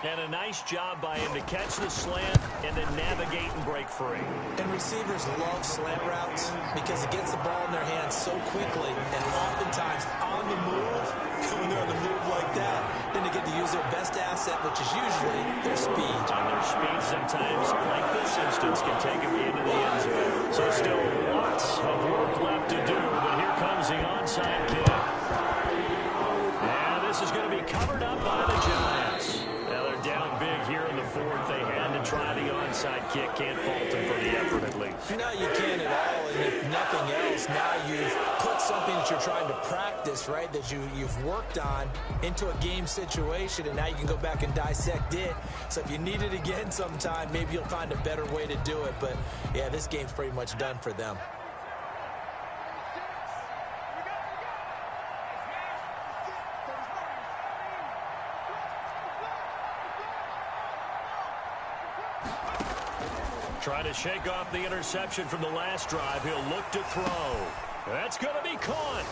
And a nice job by him to catch the slant and then navigate and break free. And receivers love slant routes because it gets the ball in their hands so quickly and oftentimes on the move. When they're on the move like that, then they get to use their best asset, which is usually their speed. And their speed sometimes, like this instance, can take them into the end zone. So still lots of work left to do, but here comes the onside kick. And this is going to be covered up by the Giants. Down big here in the 4th. They had to try the onside kick. Can't fault them for the effort at least. No, you can't at all. And if nothing else, now you've put something that you're trying to practice, right, that you've worked on into a game situation, and now you can go back and dissect it. So if you need it again sometime, maybe you'll find a better way to do it. But, yeah, this game's pretty much done for them. Trying to shake off the interception from the last drive. He'll look to throw. That's going to be caught.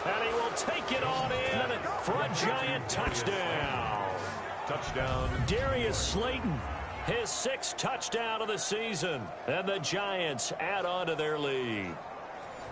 And he will take it on in for a Giant touchdown. Touchdown. Darius Slayton, his 6th touchdown of the season. And the Giants add on to their lead.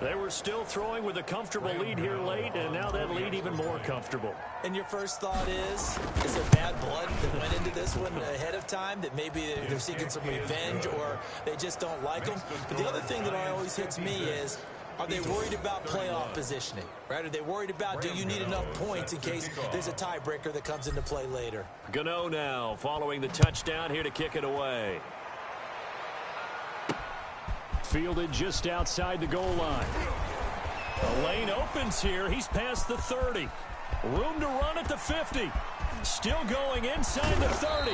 They were still throwing with a comfortable lead here late, and now that lead even more comfortable. And your first thought is there bad blood that went into this one ahead of time, that maybe they're seeking some revenge or they just don't like them? But the other thing that always hits me is, are they worried about playoff positioning, right? Are they worried about, do you need enough points in case there's a tiebreaker that comes into play later? Gano now following the touchdown here to kick it away. Fielded just outside the goal line. The lane opens here. He's past the 30. Room to run at the 50. Still going inside the 30.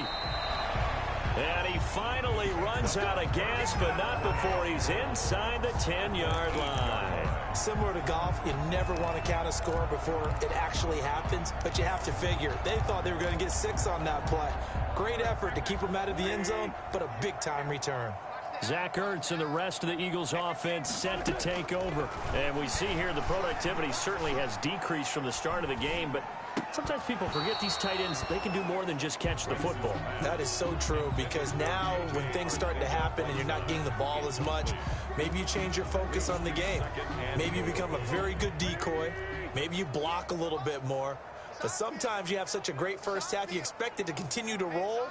And he finally runs out of gas, but not before he's inside the 10-yard line. Similar to golf, you never want to count a score before it actually happens, but you have to figure. They thought they were going to get 6 on that play. Great effort to keep them out of the end zone, but a big-time return. Zach Ertz and the rest of the Eagles offense set to take over. And we see here the productivity certainly has decreased from the start of the game, but sometimes people forget these tight ends, they can do more than just catch the football. That is so true, because now when things start to happen and you're not getting the ball as much, maybe you change your focus on the game. Maybe you become a very good decoy. Maybe you block a little bit more. But sometimes you have such a great first half, you expect it to continue to roll,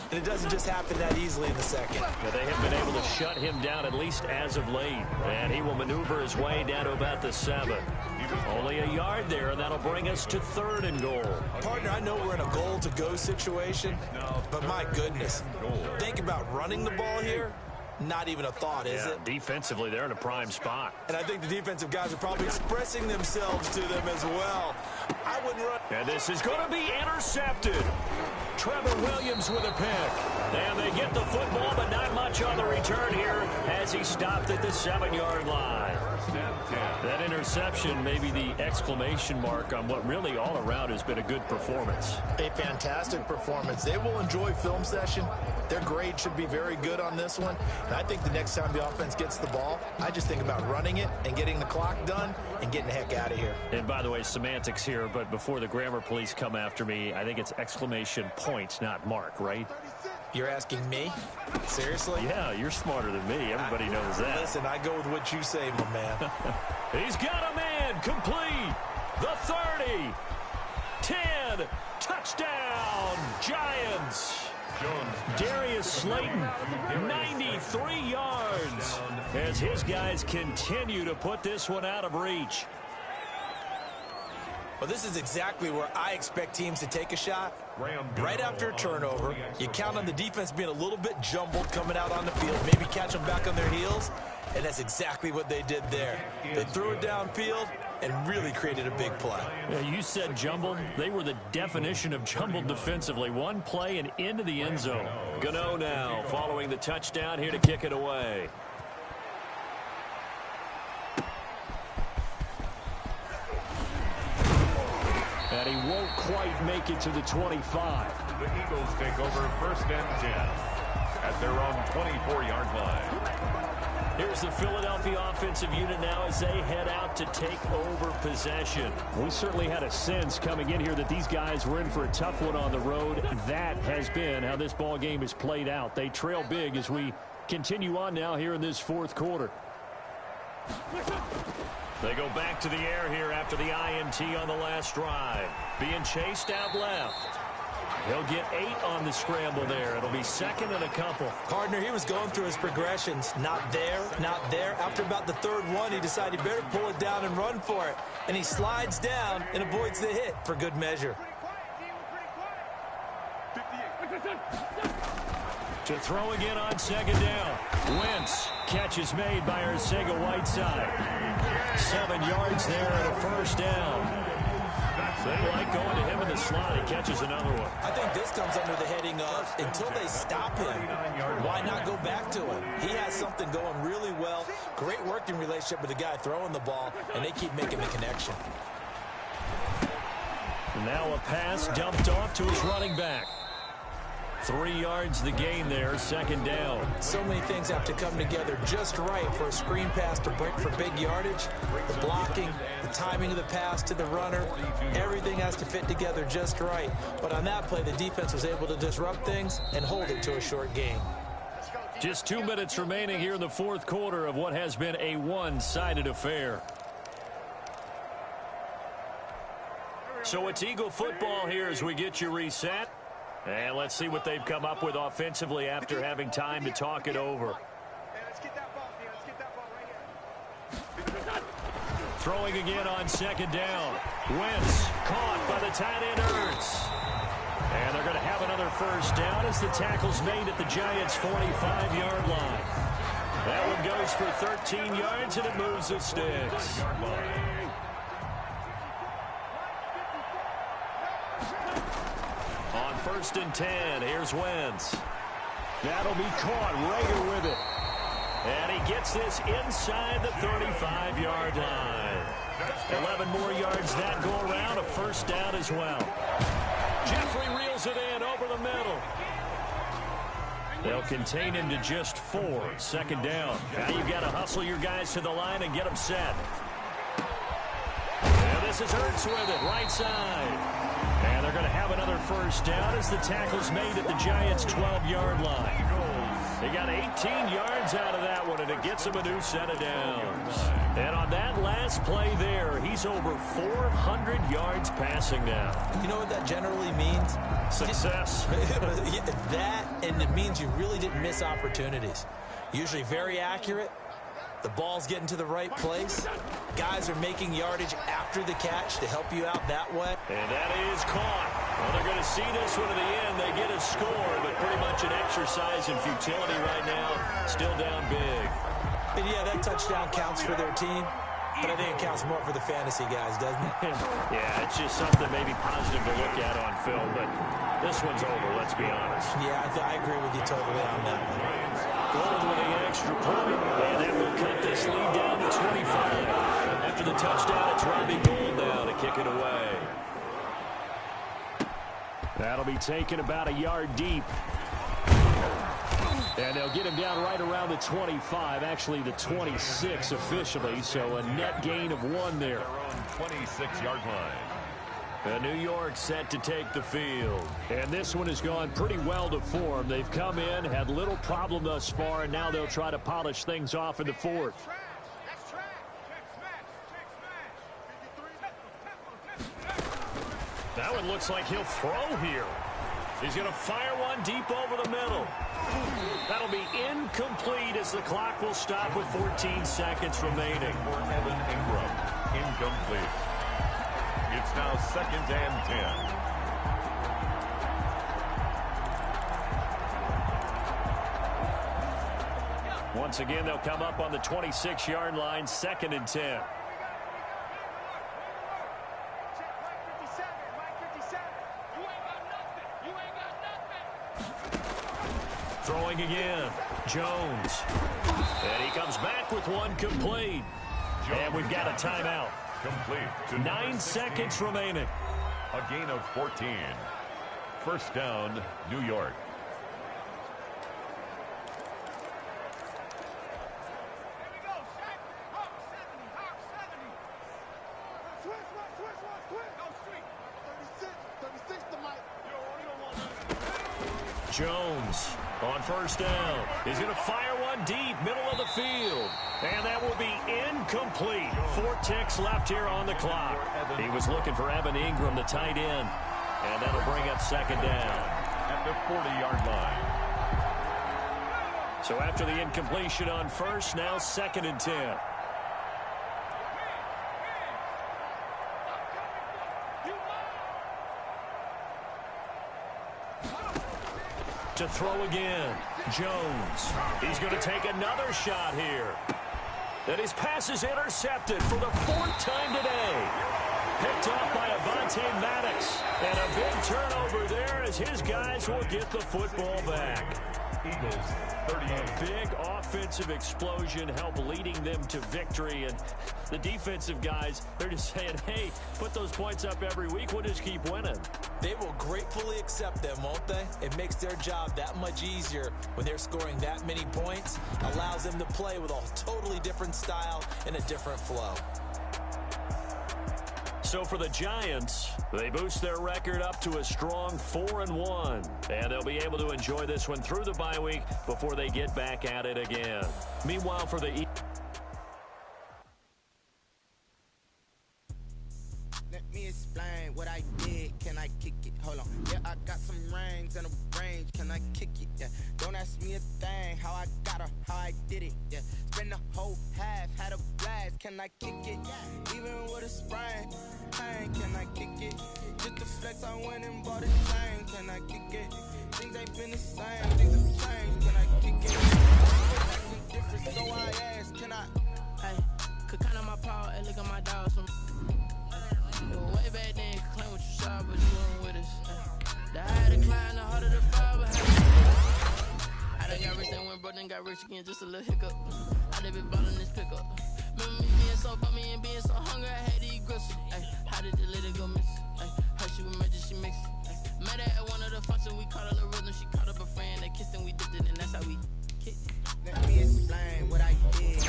and it doesn't just happen that easily in the second. Yeah, they have been able to shut him down, at least as of late. And he will maneuver his way down to about the 7. Only a yard there, and that'll bring us to 3rd and goal. Partner, I know we're in a goal-to-go situation, but my goodness, think about running the ball here. Not even a thought, is it? Defensively, they're in a prime spot. And I think the defensive guys are probably expressing themselves to them as well. I wouldn't run. And this is going to be intercepted. Trevor Williams with a pick. And they get the football, but not much on the return here as he stopped at the 7-yard line. That interception may be the exclamation mark on what really all around has been a good performance. A fantastic performance. They will enjoy film session. Their grade should be very good on this one. And I think the next time the offense gets the ball, I just think about running it and getting the clock done and getting the heck out of here. And by the way, semantics here, but before the grammar police come after me, I think it's exclamation point, not mark, right? You're asking me? Seriously? Yeah, you're smarter than me. Everybody knows that. Listen, I go with what you say, my man. He's got a man complete. The 30. 10. Touchdown. Giants. Darius Slayton, 93 yards, as his guys continue to put this one out of reach. Well, this is exactly where I expect teams to take a shot. Right after a turnover, you count on the defense being a little bit jumbled coming out on the field, maybe catch them back on their heels, and that's exactly what they did there. They threw it downfield and really created a big play. Yeah, you said jumbled. They were the definition of jumbled defensively. One play and into the end zone. Gano now following the touchdown here to kick it away. And he won't quite make it to the 25. The Eagles take over 1st and 10 at their own 24-yard line. Here's the Philadelphia offensive unit now as they head out to take over possession. We certainly had a sense coming in here that these guys were in for a tough one on the road. That has been how this ball game is played out. They trail big as we continue on now here in this 4th quarter. They go back to the air here after the INT on the last drive. Being chased out left. He'll get 8 on the scramble there. It'll be 2nd and a couple. Partner, he was going through his progressions. Not there, not there. After about the 3rd one, he decided he better pull it down and run for it. And he slides down and avoids the hit for good measure. To throw again on 2nd down. Wentz. Catch is made by Arcega-Whiteside. 7 yards there and a 1st down. They like going to him in the slot. He catches another one. I think this comes under the heading of until they stop him, why not go back to him? He has something going really well. Great working relationship with the guy throwing the ball, and they keep making the connection. And now a pass dumped off to his running back. 3 yards the gain there, 2nd down. So many things have to come together just right for a screen pass to break for big yardage. The blocking, the timing of the pass to the runner, everything has to fit together just right. But on that play, the defense was able to disrupt things and hold it to a short gain. Just 2 minutes remaining here in the 4th quarter of what has been a one-sided affair. So it's Eagle football here as we get you reset. And let's see what they've come up with offensively after having time to talk it over. Throwing again on 2nd down. Wentz caught by the tight end Ertz. And they're going to have another 1st down as the tackle's made at the Giants' 45-yard line. That one goes for 13 yards and it moves the sticks. On 1st and 10, here's Wentz. That'll be caught. Rager with it. And he gets this inside the 35-yard line. 11 more yards that go around. A 1st down as well. Jeffrey reels it in over the middle. They'll contain him to just 4. 2nd down. Now you've got to hustle your guys to the line and get them set. And this is Ertz with it, right side. And they're going to have another 1st down as the tackle's made at the Giants' 12-yard line. They got 18 yards out of that one, and it gets him a new set of downs. And on that last play there, he's over 400 yards passing now. You know what that generally means? Success. That, and it means you really didn't miss opportunities. Usually very accurate. The ball's getting to the right place. Guys are making yardage after the catch to help you out that way. And that is caught. Well, they're going to see this one to the end. They get a score, but pretty much an exercise in futility right now. Still down big. And yeah, that touchdown counts for their team, but I think it counts more for the fantasy guys, doesn't it? Yeah, it's just something maybe positive to look at on film, but this one's over, let's be honest. Yeah, I agree with you totally on that one. Gold with the extra point, and that will cut this lead down to 25. After the touchdown, it's Robbie Gould now to kick it away. That'll be taken about a yard deep. And they'll get him down right around the 25, actually the 26 officially, so a net gain of 1 there. Their own 26-yard line. And New York set to take the field. And this one has gone pretty well to form. They've come in, had little problem thus far, and now they'll try to polish things off in the 4th. That one looks like he'll throw here. He's going to fire one deep over the middle. That'll be incomplete as the clock will stop with 14 seconds remaining. For Evan Ingram, incomplete. It's now 2nd and 10. Once again, they'll come up on the 26-yard line, 2nd and 10. Throwing again, Jones. And he comes back with one complete. And we've got a timeout. Complete. To 9 seconds remaining. A gain of 14. First down, New York. Jones on first down. He's going to fire one deep, middle of the field. And that will be incomplete. 4 ticks left here on the clock. He was looking for Evan Ingram, the tight end. And that'll bring up 2nd down. At the 40-yard line. So after the incompletion on first, now 2nd and 10. To throw again, Jones. He's going to take another shot here. And his pass is intercepted for the 4th time today. Picked off by Avonte Maddox. And a big turnover there as his guys will get the football back. Eagles, 38. A big offensive explosion helped leading them to victory. And the defensive guys, they're just saying, hey, put those points up every week. We'll just keep winning. They will gratefully accept them, won't they? It makes their job that much easier when they're scoring that many points. Allows them to play with a totally different style and a different flow. So for the Giants, they boost their record up to a strong 4-1. And they'll be able to enjoy this one through the bye week before they get back at it again. Meanwhile, for the Let me explain what I did. Can I kick it? Hold on. Yeah, I got some rings and a range. Can I kick it? Yeah. Don't ask me a thing. How I got her, how I did it. Yeah. Spend the whole half, had a blast. Can I kick it? Even with a sprain. Pain, can I kick it? Just the flex, I went and bought a chain. Can I kick it? Things ain't been the same. Things have changed. Can I kick it? Acting different, so I asked. Can I? Hey, could count on my power and look at my dogs. Way back then, you could claim what you saw, but you weren't with us. The higher the climb, the harder the fall, but I done got rich and went broke, then got rich again, just a little hiccup. I done been ballin' this pickup. Remember me being so bummy and being so hungry, I had to eat gristle. Ay, how did the lady go miss? Ay, her she was murdered, she mixed. Met her at one of the functions, we caught a little rhythm, she caught up a friend, they kissed and we dipped it, and that's how we kicked. Let me explain what I did.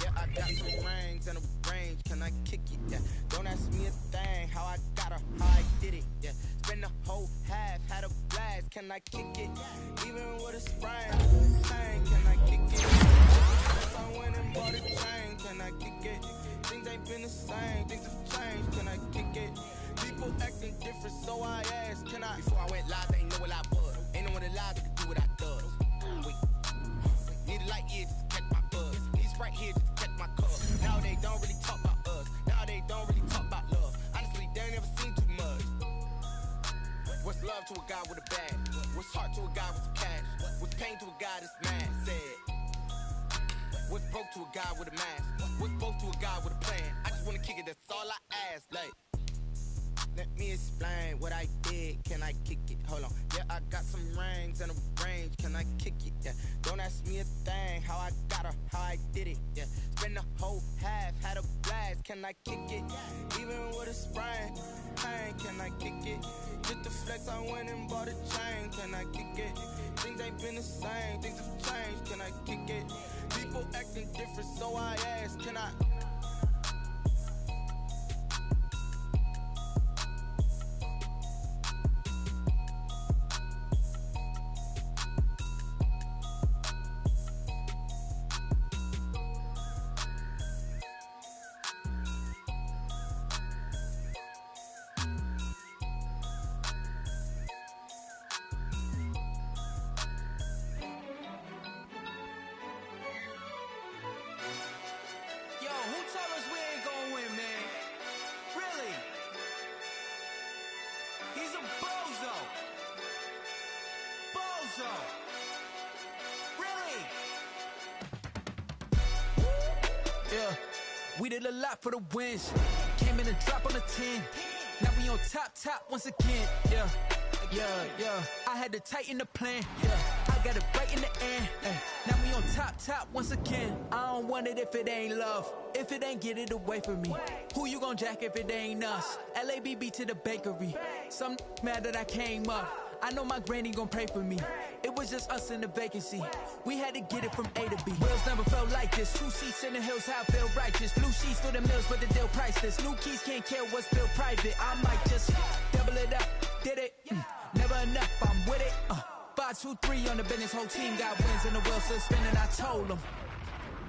Yeah, I got some rings and a range. Can I kick it? Yeah. Don't ask me a thing. How I got her, how I did it. Yeah. Spend the whole half, had a blast. Can I kick it? Even with a sprain. Pain, can I kick it? Since I went and bought a chain. Can I kick it? Things ain't been the same. Things have changed. Can I kick it? People acting different, so I asked. Can I? Before I went live, they ain't know what I was. Ain't no one alive that could do what I does. Wait. Need a light here just to catch my buzz. Need Sprite here just to catch my cup. Now they don't really talk about us. Now they don't really talk about love. Honestly, they ain't never seen too much. love to a guy with a bag? What's heart to a guy with some cash? What's pain to a guy that's mad? Said. What's broke to a guy with a mask? What's broke to a guy with a plan? I just wanna kick it, that's all I ask. Like, let me explain what I did. Can I kick it? Hold on. Yeah, I got some rings and a range. Can I kick it? Yeah. Don't ask me a thing. How I got her, how I did it. Yeah. Spend the whole half, had a blast. Can I kick it? Even with a sprain, pain. Can I kick it? Just the flex, I went and bought a chain. Can I kick it? Things ain't been the same. Things have changed. Can I kick it? People acting different, so I ask. Can I? We did a lot for the wins. Came in and drop on the 10. Now we on top once again. Yeah. I had to tighten the plan. Yeah. I got it right in the end. Now we on top once again. I don't want it if it ain't love. If it ain't, get it away from me. Who you gon' jack if it ain't us? LABB to the bakery. Some mad that I came up. I know my granny gon' pray for me. It was just us in the vacancy. We had to get it from A to B. Wheels never felt like this. 2 seats in the hills, how I feel righteous. Blue sheets for the mills, but the deal priceless. New keys can't care what's built private. I might just double it up. Did it? Never enough, I'm with it. 5, 2, 3 on the business. Whole team got wins and the wheels still spinning. I told them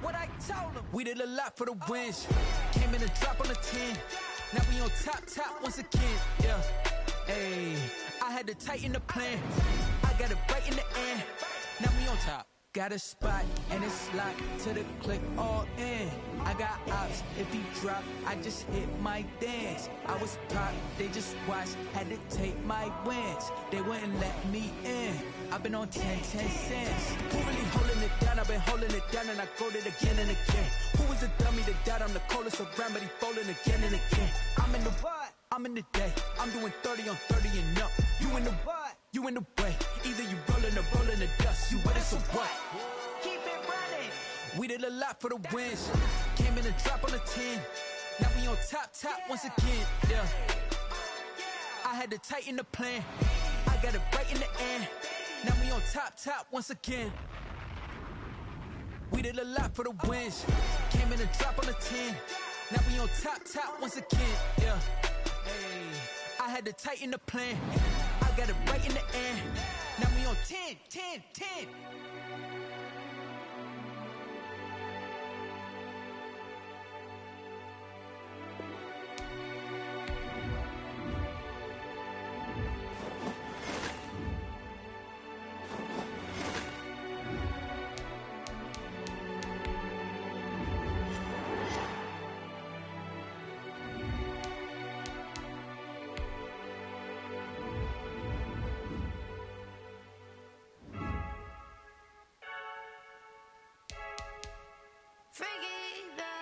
what I told them. We did a lot for the wins. Came in and drop on the 10. Now we on top once again. Yeah. Hey, I had to tighten the plan. I got it right in the end. Now we on top. Got a spot and it's locked to the click all in. I got ops, if he drop, I just hit my dance. I was pop, they just watched, had to take my wins. They wouldn't let me in. I've been on 10 cents. Who really holding it down? I've been holding it down and I go it again and again. Who was the dummy that died? I'm the coldest around, but he folding again and again. I'm in the what? I'm in the day. I'm doing 30 on 30 and up. You in the what? You in the way. Either you rollin' or rollin' the dust. You with it, so what? Keep it running. We did a lot for the wins. Came in and drop on the 10. Now we on top once again. Yeah. I had to tighten the plan. I got it right in the end. Now we on top once again. We did a lot for the wins. Came in and drop on the 10. Now we on top once again. Yeah. Hey, I had to tighten the plan. I got it right in the end. Now we on 10.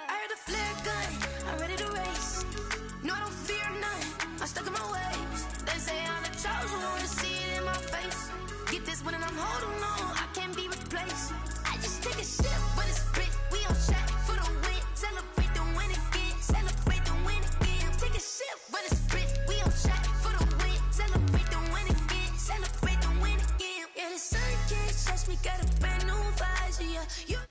I heard the flare gun, I'm ready to race. No, I don't fear none, I'm stuck in my ways. They say I'm the chosen one, to see it in my face. Get this one and I'm holding on, I can't be replaced. I just take a sip when it's split, we on track for the win. Celebrate the win again, celebrate the win again. Take a sip when it's split, we on track for the win. Celebrate the win again, celebrate the win again. Yeah, the sun can't touch me, got a brand new visor, yeah. You